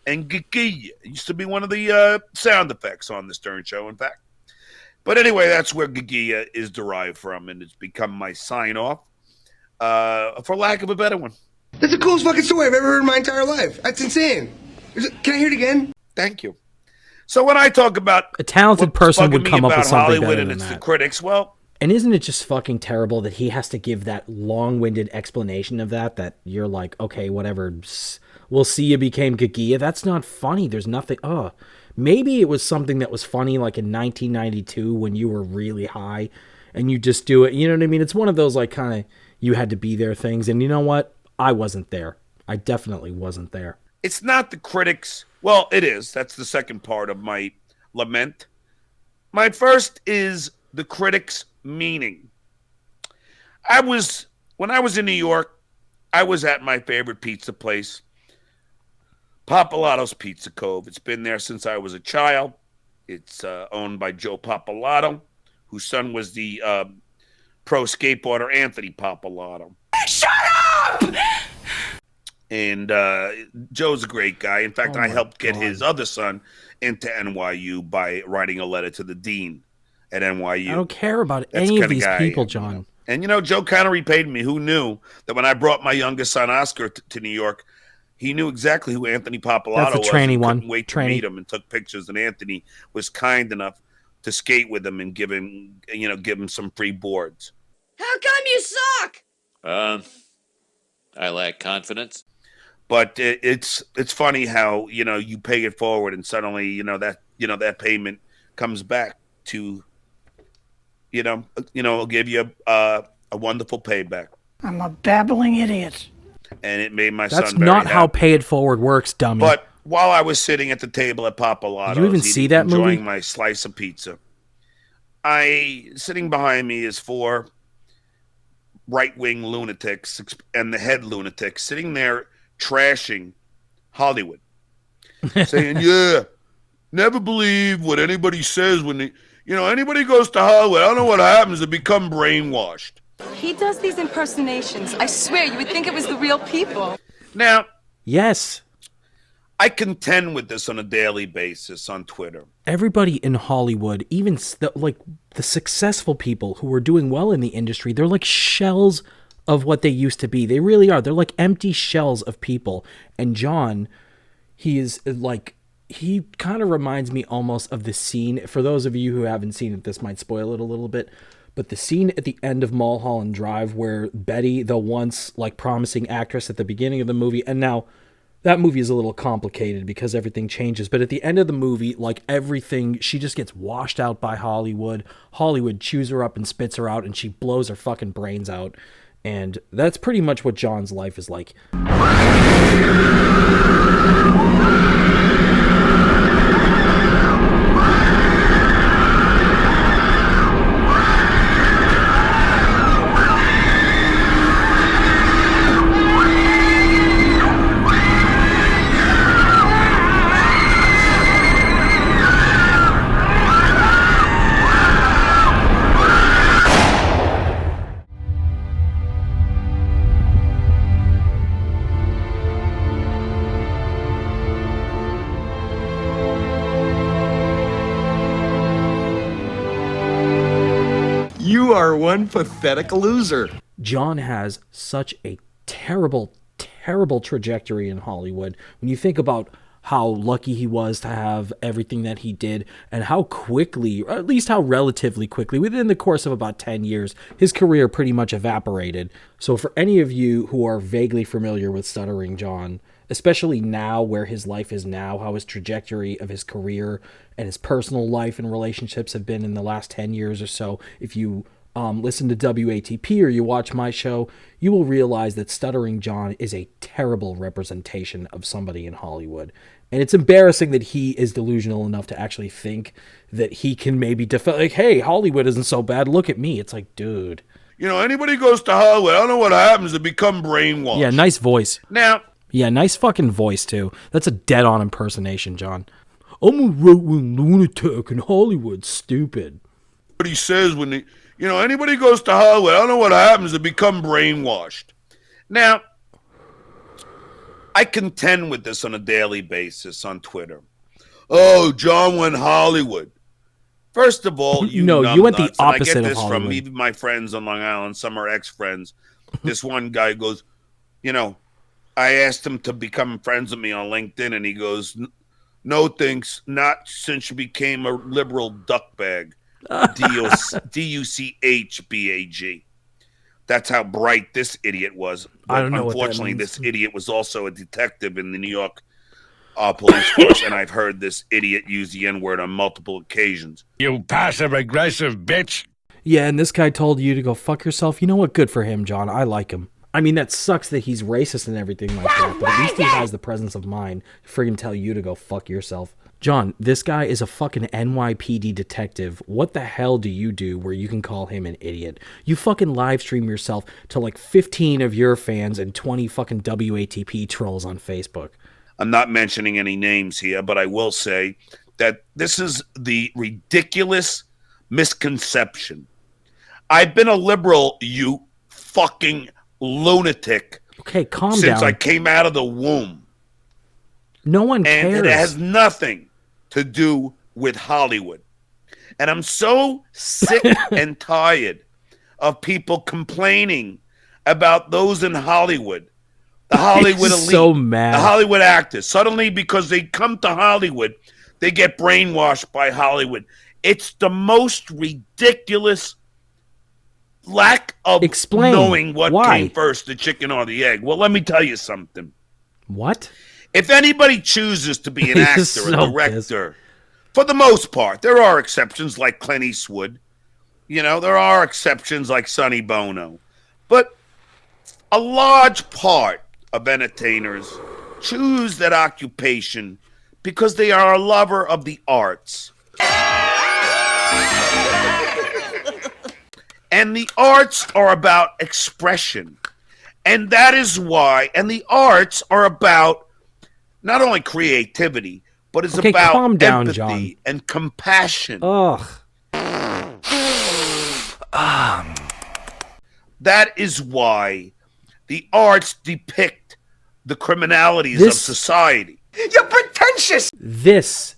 and gay. It used to be one of the sound effects on the Stern Show, in fact. But anyway, that's where Gagia is derived from, and it's become my sign-off, for lack of a better one. That's the coolest fucking story I've ever heard in my entire life. That's insane. Can I hear it again? Thank you. So when I talk about a talented person would come up with something Hollywood better and than it's that. the critics, well... And isn't it just fucking terrible that he has to give that long-winded explanation of that you're like, okay, whatever, we'll see you became Gagia? That's not funny. There's nothing, maybe it was something that was funny in 1992 when you were really high and you just do it, you know what I mean? It's one of those kind of you had to be there things, and you know what? I wasn't there. I definitely wasn't there. It's not the critics. Well, it is. That's the second part of my lament. My first is the critics' meaning. When I was in New York, I was at my favorite pizza place, Papalato's Pizza Cove. It's been there since I was a child. It's owned by Joe Papalato, whose son was the pro skateboarder Anthony Papalato. Shut up! And Joe's a great guy. In fact, I helped get his other son into NYU by writing a letter to the dean at NYU. I don't care about any of these people, John. And, Joe kind of repaid me. Who knew that when I brought my youngest son, Oscar, to New York, he knew exactly who Anthony Papalato That's the was. trainee and one. couldn't wait to Trainee. meet him and took pictures. And Anthony was kind enough to skate with him and give him some free boards. How come you suck? I lack confidence. But it's funny how, you pay it forward and suddenly, that payment comes back to, it'll give you a wonderful payback. I'm a babbling idiot. And it made my That's son very not how happy. pay it forward works, dummy. But while I was sitting at the table at Papalotto's, Did you even see that enjoying movie? my slice of pizza, sitting behind me is 4 right-wing lunatics and the head lunatic sitting there trashing Hollywood, saying, "Yeah, never believe what anybody says when anybody goes to Hollywood. I don't know what happens. They become brainwashed." He does these impersonations. I swear, you would think it was the real people. Now, yes, I contend with this on a daily basis on Twitter. everybody in Hollywood, even the successful people who are doing well in the industry, they're like shells of what they used to be. They really are. They're like empty shells of people. And John, he kind of reminds me almost of the scene. For those of you who haven't seen it, this might spoil it a little bit. But the scene at the end of Mulholland Drive where Betty, the once like promising actress at the beginning of the movie, and now that movie is a little complicated because everything changes. But at the end of the movie, like everything, she just gets washed out by Hollywood. Hollywood chews her up and spits her out, and she blows her fucking brains out. And that's pretty much what John's life is like. You are one pathetic loser. John has such a terrible, terrible trajectory in Hollywood. When you think about how lucky he was to have everything that he did and how quickly, or at least how relatively quickly, within the course of about 10 years, his career pretty much evaporated. So for any of you who are vaguely familiar with Stuttering John, especially now where his life is now, how his trajectory of his career and his personal life and relationships have been in the last 10 years or so, if you listen to WATP or you watch my show, you will realize that Stuttering John is a terrible representation of somebody in Hollywood. And it's embarrassing that he is delusional enough to actually think that he can maybe like, hey, Hollywood isn't so bad, look at me. It's like, dude. Anybody goes to Hollywood, I don't know what happens. They become brainwashed. Yeah, nice voice. Now. Yeah, nice fucking voice, too. That's a dead-on impersonation, John. I'm a right-wing lunatic in Hollywood, stupid. What he says when anybody goes to Hollywood, I don't know what happens. They become brainwashed. Now, I contend with this on a daily basis on Twitter. Oh, John went Hollywood. First of all, you went the opposite and I get of this Hollywood. from even my friends on Long Island. Some are ex-friends. This one guy goes, I asked him to become friends with me on LinkedIn, and he goes, no thanks, not since you became a liberal duckbag. DUCHBAG. That's how bright this idiot was. But I don't know. Unfortunately, this idiot was also a detective in the New York police force, and I've heard this idiot use the N-word on multiple occasions. You passive-aggressive bitch. Yeah, and this guy told you to go fuck yourself. You know what? Good for him, John. I like him. I mean, that sucks that he's racist and everything like that, but at least he has the presence of mind to friggin' tell you to go fuck yourself. John, this guy is a fucking NYPD detective. What the hell do you do where you can call him an idiot? You fucking live stream yourself to like 15 of your fans and 20 fucking WATP trolls on Facebook. I'm not mentioning any names here, but I will say that this is the ridiculous misconception. I've been a liberal, you fucking lunatic. Okay, calm since down. I came out of the womb. No one cares. And it has nothing to do with Hollywood. And I'm so sick and tired of people complaining about those in Hollywood. The Hollywood elite. So mad. The Hollywood actors. Suddenly, because they come to Hollywood, they get brainwashed by Hollywood. It's the most ridiculous lack of knowing what came first, the chicken or the egg. Well, let me tell you something. What? If anybody chooses to be an actor, so a director, for the most part, there are exceptions like Clint Eastwood. There are exceptions like Sonny Bono. But a large part of entertainers choose that occupation because they are a lover of the arts. And the arts are about expression. And that is why, and the arts are about not only creativity, but it's about calm down, empathy John. and compassion. Ugh. That is why the arts depict the criminalities of society. You're pretentious! This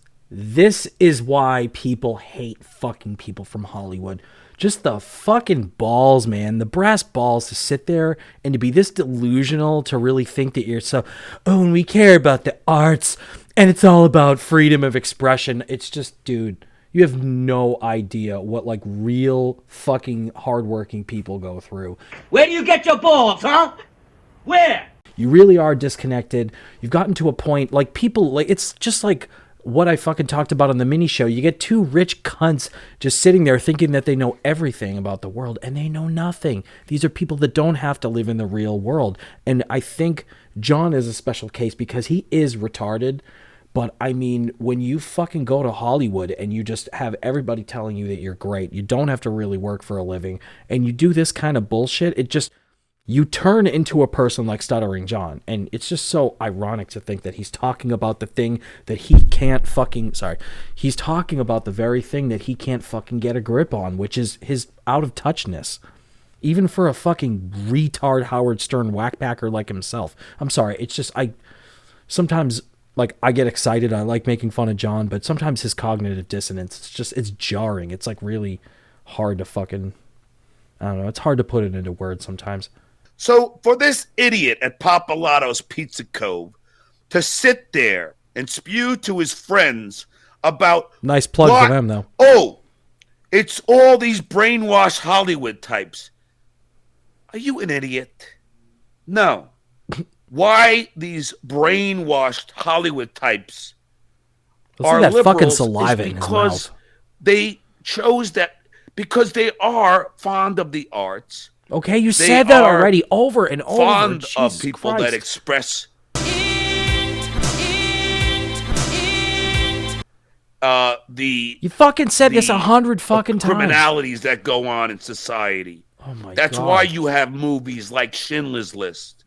is why people hate fucking people from Hollywood. Just the fucking balls, man. The brass balls to sit there and to be this delusional to really think that you're so, oh, and we care about the arts and it's all about freedom of expression. It's just, dude, you have no idea what like real fucking hardworking people go through. Where do you get your balls, huh? Where? You really are disconnected. You've gotten to a point, like people, like it's just like what I fucking talked about on the mini show. You get two rich cunts just sitting there thinking that they know everything about the world, and they know nothing. These are people that don't have to live in the real world. And I think John is a special case because he is retarded. But I mean, when you fucking go to Hollywood and you just have everybody telling you that you're great, you don't have to really work for a living, and you do this kind of bullshit, it just, you turn into a person like Stuttering John. And it's just so ironic to think that he's talking about the thing that he can't fucking, he's talking about the very thing that he can't fucking get a grip on, which is his out of touchness. Even for a fucking retard Howard Stern whackpacker like himself. I'm sorry, it's just, sometimes, like, I get excited, I like making fun of John, but sometimes his cognitive dissonance, it's jarring. It's like really hard to fucking, I don't know, it's hard to put it into words sometimes. So for this idiot at Papalato's Pizza Cove to sit there and spew to his friends about... Nice plug for them, though. Oh, it's all these brainwashed Hollywood types. Are you an idiot? No. Why these brainwashed Hollywood types are that liberals fucking saliva is in his because mouth. they chose that, because they are fond of the arts. Okay, you They said that are already over and over. Fond Jesus of people Christ. that express You fucking said this 100 fucking times. criminalities that go on in society. Oh my That's God. why you have movies like Schindler's List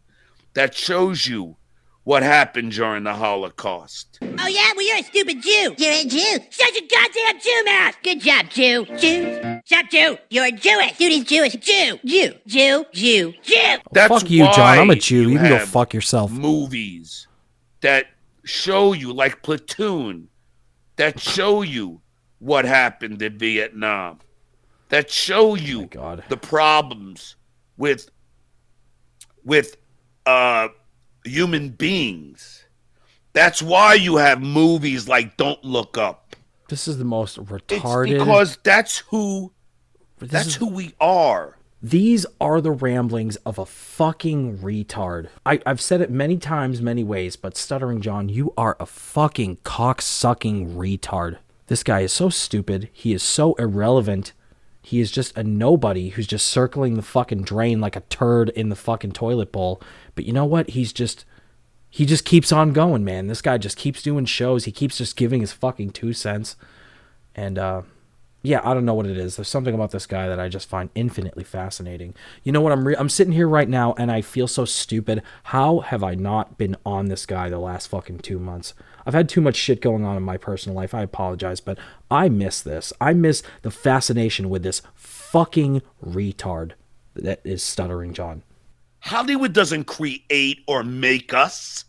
that shows you what happened during the Holocaust. Oh, yeah? Well, you're a stupid Jew. You're a Jew. Shut your goddamn Jew mouth. Good job, Jew. Jew. Stop, Jew. You're Jewish. Dude is Jewish. Jew. Jew. Jew. Jew. Jew. That's Fuck you, John. I'm a why Jew. You can go have fuck yourself. Movies that show you, like Platoon, that show you what happened in Vietnam, that show you the problems with human beings. That's why you have movies like Don't Look Up. This is the most retarded. It's because that's who we are. These are the ramblings of a fucking retard. I've said it many times, many ways, but Stuttering John, you are a fucking cock-sucking retard. This guy is so stupid. He is so irrelevant. He is just a nobody who's just circling the fucking drain like a turd in the fucking toilet bowl. But you know what? He just keeps on going, man. This guy just keeps doing shows. He keeps just giving his fucking 2 cents. And, yeah, I don't know what it is. There's something about this guy that I just find infinitely fascinating. You know what? I'm sitting here right now and I feel so stupid. How have I not been on this guy the last fucking 2 months? I've had too much shit going on in my personal life. I apologize, but I miss this. I miss the fascination with this fucking retard that is Stuttering John. Hollywood doesn't create or make us.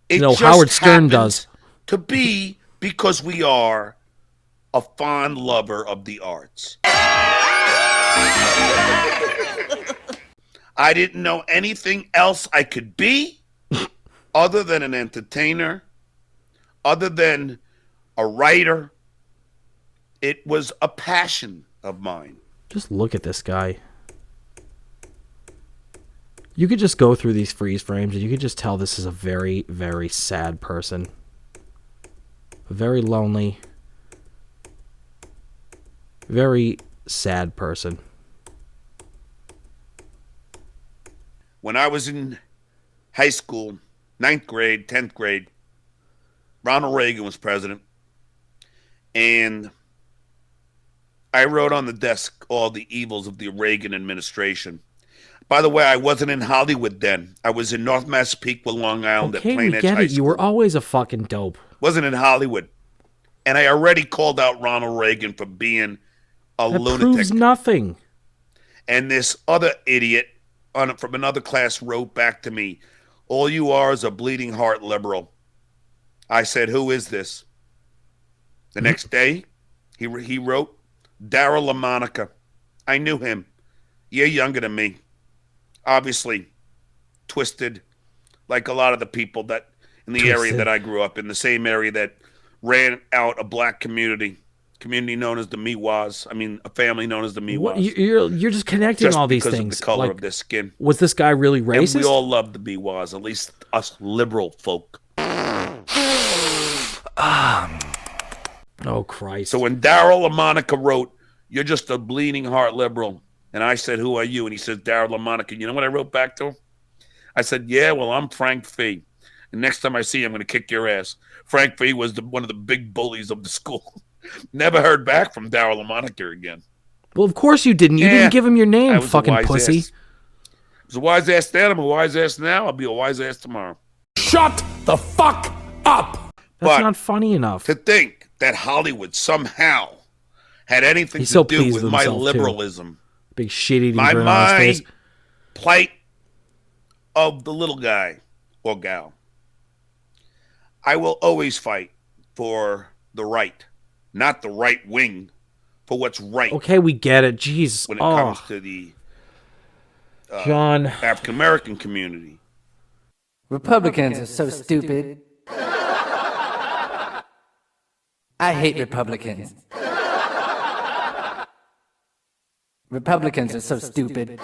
It No, just Howard Stern happens does. To be because we are a fond lover of the arts. I didn't know anything else I could be other than an entertainer, other than a writer. It was a passion of mine. Just look at this guy. You could just go through these freeze frames and you could just tell this is a very, very sad person. A very lonely, very sad person. When I was in high school, 9th grade, 10th grade. Ronald Reagan was president. And I wrote on the desk all the evils of the Reagan administration. By the way, I wasn't in Hollywood then. I was in North Massapequa, Long Island at Plain Edge High School. You were always a fucking dope. Wasn't in Hollywood. And I already called out Ronald Reagan for being a lunatic. That proves nothing. And this other idiot from another class wrote back to me, all you are is a bleeding heart liberal. I said, who is this? The next day, he wrote, Darryl LaMonica. I knew him. You're younger than me. Obviously, twisted, like a lot of the people that in the area that I grew up in, the same area that ran out a black community known as the Miwas. I mean, a family known as the Miwas. What, you're just connecting all these things. Of the color of their skin. Was this guy really racist? And we all loved the Miwas, at least us liberal folk. Oh, Christ. So when Darryl LaMonica wrote, you're just a bleeding heart liberal, and I said, who are you? And he says, Darryl LaMonica. You know what I wrote back to him? I said, yeah, well, I'm Frank Fee. And next time I see you, I'm going to kick your ass. Frank Fee was one of the big bullies of the school. Never heard back from Darryl LaMonica again. Well, of course you didn't. You didn't give him your name, fucking pussy. Ass. I was a wise ass then. I'm a wise ass now. I'll be a wise ass tomorrow. Shut the fuck up! That's not funny enough. To think that Hollywood somehow had anything to do with my liberalism. Too. Big shit-eating grin on his face. Plight of the little guy or gal. I will always fight for the right, not the right wing, for what's right. Okay, we get it. Jeez. When it comes to the John. African American community. Republicans are so stupid. I hate Republicans. Republicans are so stupid.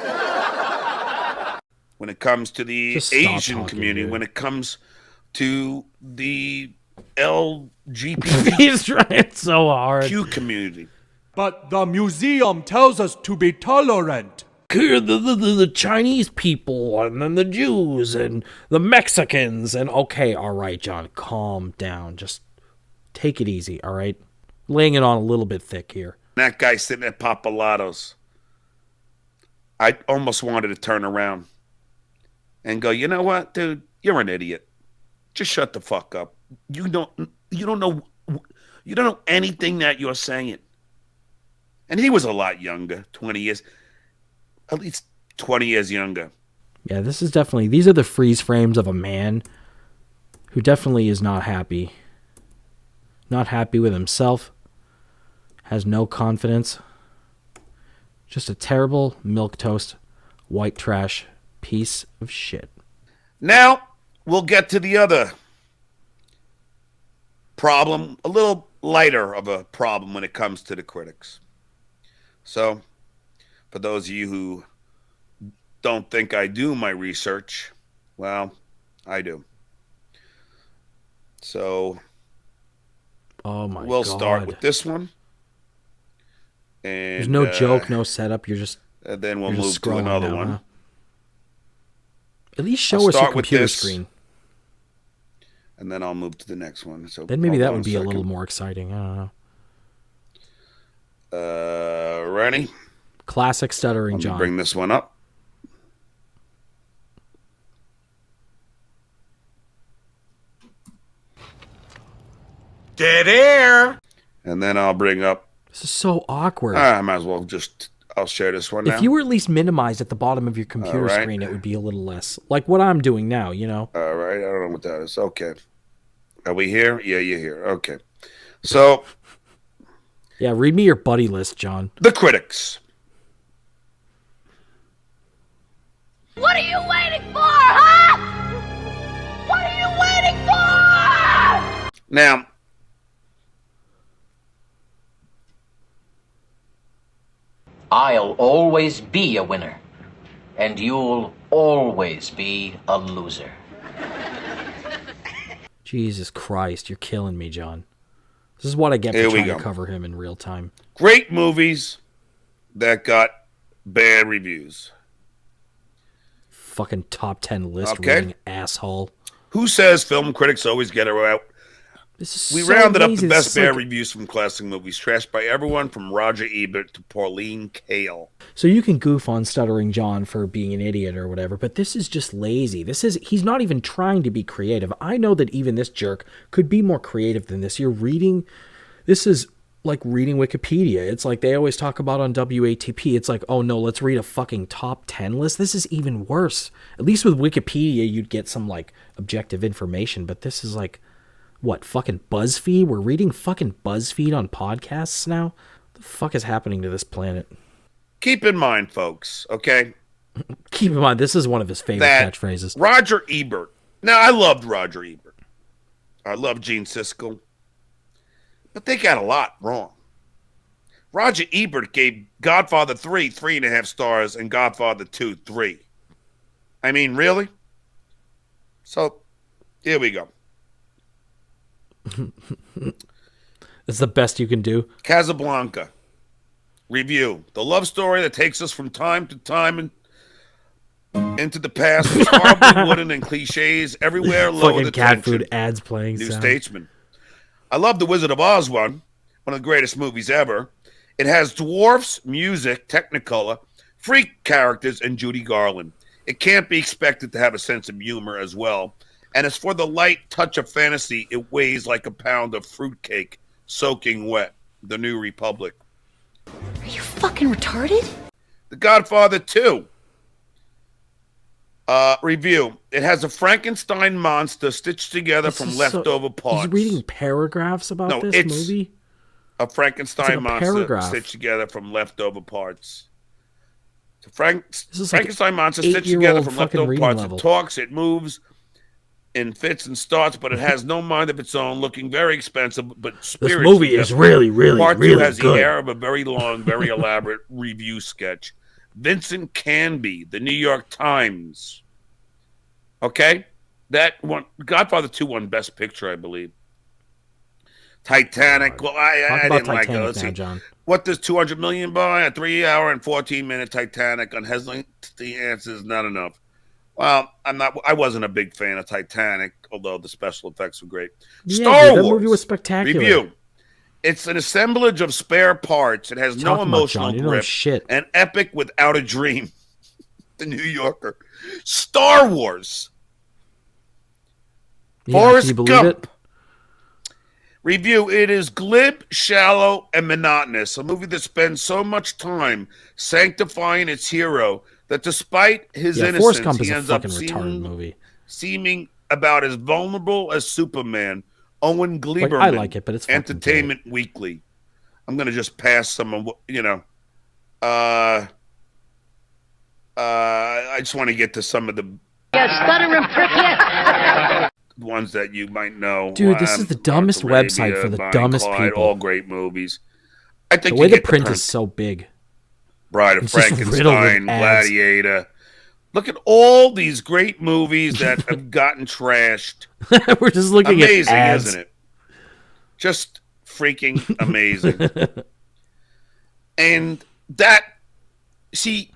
When it comes to the Asian community, when it comes to the LGBT He's trying so hard. Q community. But the museum tells us to be tolerant. The Chinese people, and then the Jews, and the Mexicans, and okay, all right, John, calm down. Just take it easy, all right? Laying it on a little bit thick here. That guy sitting at Papalato's, I almost wanted to turn around and go, you know what, dude? You're an idiot. Just shut the fuck up. You don't know anything that you're saying. And he was a lot younger, 20 years, at least 20 years younger. Yeah, these are the freeze frames of a man who definitely is not happy. Not happy with himself. Has no confidence. Just a terrible milquetoast, white trash piece of shit. Now, we'll get to the other problem, a little lighter of a problem when it comes to the critics. So, for those of you who don't think I do my research, well, I do. So, we'll start with this one. And, there's no joke, no setup. You're just. And then we'll move to another one. Huh? At least show us your computer screen. And then I'll move to the next one. So then maybe that would be a little more exciting. I don't know. Ready? Classic Stuttering John. Bring this one up. Dead air. And then I'll bring up. This is so awkward. I might as well I'll share this one now. If you were at least minimized at the bottom of your computer screen, it would be a little less. Like what I'm doing now, you know? All right. I don't know what that is. Okay. Are we here? Yeah, you're here. Okay. So. Yeah, read me your buddy list, John. The critics. What are you waiting for, huh? What are you waiting for? Now. I'll always be a winner, and you'll always be a loser. Jesus Christ, you're killing me, John. This is what I get for trying to cover him in real time. Great movies that got bad reviews. Fucking top 10 list reading asshole. Who says film critics always get her out? This is We so rounded up lazy. the This best is bear like- reviews from classic movies, trashed by everyone from Roger Ebert to Pauline Kael. So you can goof on Stuttering John for being an idiot or whatever, but this is just lazy. He's not even trying to be creative. I know that even this jerk could be more creative than this. This is like reading Wikipedia. It's like they always talk about on WATP. It's like, oh no, let's read a fucking top 10 list. This is even worse. At least with Wikipedia, you'd get some like objective information, but this is like, what, fucking Buzzfeed? We're reading fucking Buzzfeed on podcasts now? What the fuck is happening to this planet? Keep in mind, folks, okay? Keep in mind, this is one of his favorite that catchphrases. Roger Ebert. Now, I loved Roger Ebert. I love Gene Siskel. But they got a lot wrong. Roger Ebert gave Godfather 3 3.5 stars and Godfather 2 3. I mean, really? So, here we go. It's the best you can do. Casablanca. Review. The love story that takes us from time to time and into the past with horribly wooden and cliches everywhere. Lower Fucking the cat tension. food ads playing. New sound. Statesman. I love The Wizard of Oz one of the greatest movies ever. It has dwarfs, music, Technicolor, freak characters, and Judy Garland. It can't be expected to have a sense of humor as well. And as for the light touch of fantasy, it weighs like a pound of fruitcake soaking wet. The New Republic. Are you fucking retarded? The Godfather 2. Review. It has a Frankenstein monster stitched together from leftover parts. He's reading paragraphs about this movie? A Frankenstein It's like a monster paragraph. stitched together from leftover parts. This is Frankenstein like monster stitched together 8-year-old from fucking leftover reading parts. level. It talks, it moves, and fits and starts, but it has no mind of its own, looking very expensive, but spiritually. movie is really, really, Part 2 really has good. the air of a very long, very elaborate review sketch. Vincent Canby, The New York Times. Okay? That one, Godfather 2 won Best Picture, I believe. Titanic. Well, I about didn't like it. Titanic Let's now, see. John. What does 200 million buy? A 3-hour and 14-minute Titanic on Hesling? The answer is not enough. Well, I wasn't a big fan of Titanic, although the special effects were great. Yeah, Star dude, Wars. that movie was spectacular. Review. It's an assemblage of spare parts. It has no Talking about, emotional John, you know grip. shit. An epic without a dream. The New Yorker. Star Wars. Yeah, Forrest can you believe Gump. it? Review. It is glib, shallow, and monotonous. A movie that spends so much time sanctifying its hero that despite his Yeah, Forrest innocence, Gump is he a ends up fucking retarded movie. seeming about as vulnerable as Superman. Owen Gleiberman. Like, I like it, but it's fucking Entertainment Weekly. I'm going to just pass some of what, I just want to get to some of the stuttering prick yet? ones that you might know. Dude, this is the dumbest website for the Bonnie dumbest Clyde, people. all great movies. I think The way you the get print is so big. Bride of It's just riddled with Frankenstein, ads. Gladiator. Look at all these great movies that have gotten trashed. We're just looking amazing, at ads. isn't it? Just freaking amazing. And that, see,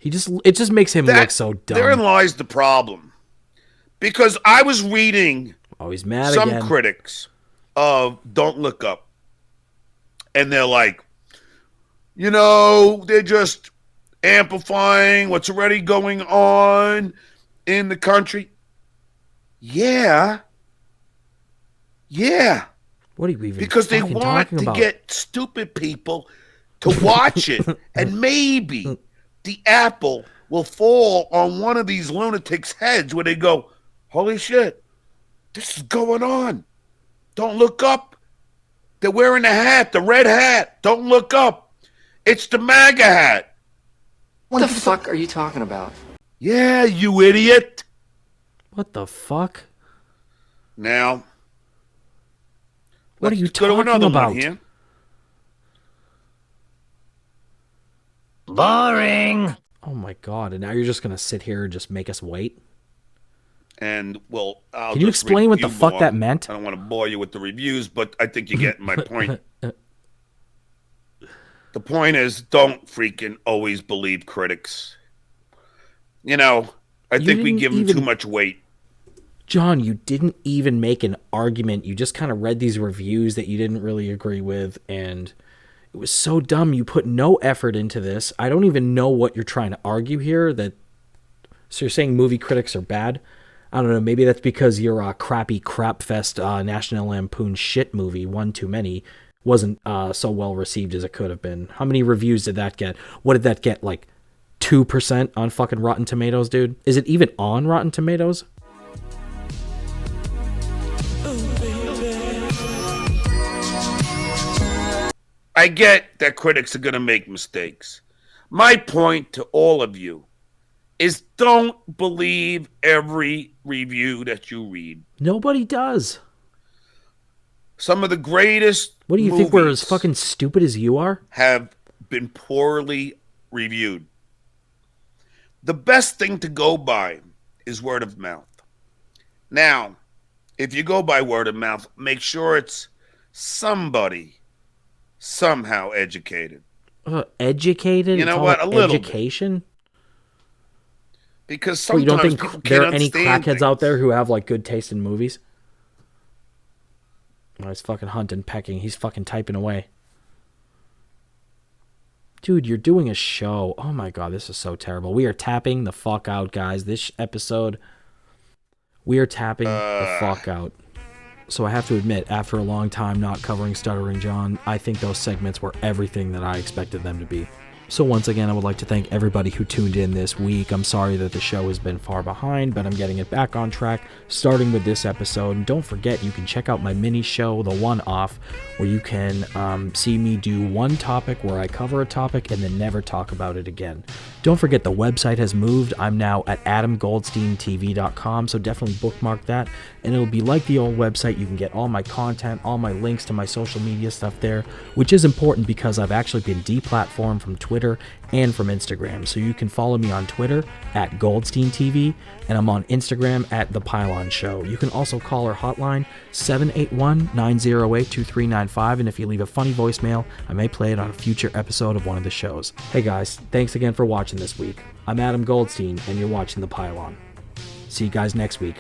it just makes him look so dumb. Therein lies the problem. Because I was reading he's mad some again. critics of Don't Look Up. And they're like, they're just amplifying what's already going on in the country. Yeah. Yeah. What are you even Because they fucking want talking to about? get stupid people to watch it. And maybe the apple will fall on one of these lunatics' heads where they go, holy shit, this is going on. Don't look up. They're wearing a hat, the red hat. Don't look up. It's the MAGA hat. What the fuck are you talking about? Yeah, you idiot. What the fuck? Now, What are you let's go to talking another about? one here. Boring. Oh my god! And now you're just gonna sit here and just make us wait? And, well, I'll Can you just explain what read the you fuck more. that meant? I don't want to bore you with the reviews, but I think you get my point. The point is, don't freaking always believe critics. I think we didn't give them even- too much weight. John, you didn't even make an argument. You just kind of read these reviews that you didn't really agree with, and it was so dumb. You put no effort into this. I don't even know what you're trying to argue here. So you're saying movie critics are bad? I don't know. Maybe that's because your crappy crapfest National Lampoon shit movie, One Too Many, wasn't so well received as it could have been. How many reviews did that get? What did that get? Like 2% on fucking Rotten Tomatoes, dude? Is it even on Rotten Tomatoes? I get that critics are going to make mistakes. My point to all of you is don't believe every review that you read. Nobody does. Some of the greatest What do you think, we're as fucking stupid as you are? Have been poorly reviewed. The best thing to go by is word of mouth. Now, if you go by word of mouth, make sure it's somebody somehow educated. Educated? You know what? A little education? Bit. Because Well, you sometimes don't people think there are can't any understand crackheads things. out there who have like good taste in movies? Oh, he's fucking hunting, pecking. He's fucking typing away. Dude, you're doing a show. Oh my god, this is so terrible. We are tapping the fuck out, guys. This episode, we are tapping the fuck out. So I have to admit, after a long time not covering Stuttering John, I think those segments were everything that I expected them to be. So once again, I would like to thank everybody who tuned in this week. I'm sorry that the show has been far behind, but I'm getting it back on track, starting with this episode. And don't forget, you can check out my mini show, The One Off, where you can see me do one topic where I cover a topic and then never talk about it again. Don't forget, the website has moved. I'm now at AdamGoldsteinTV.com, so definitely bookmark that. And it'll be like the old website. You can get all my content, all my links to my social media stuff there, which is important because I've actually been deplatformed from Twitter and from Instagram. So you can follow me on Twitter at GoldsteinTV, and I'm on Instagram at The Pylon Show. You can also call our hotline, 781-908-2395, and if you leave a funny voicemail, I may play it on a future episode of one of the shows. Hey guys, thanks again for watching this week. I'm Adam Goldstein, and you're watching The Pylon. See you guys next week.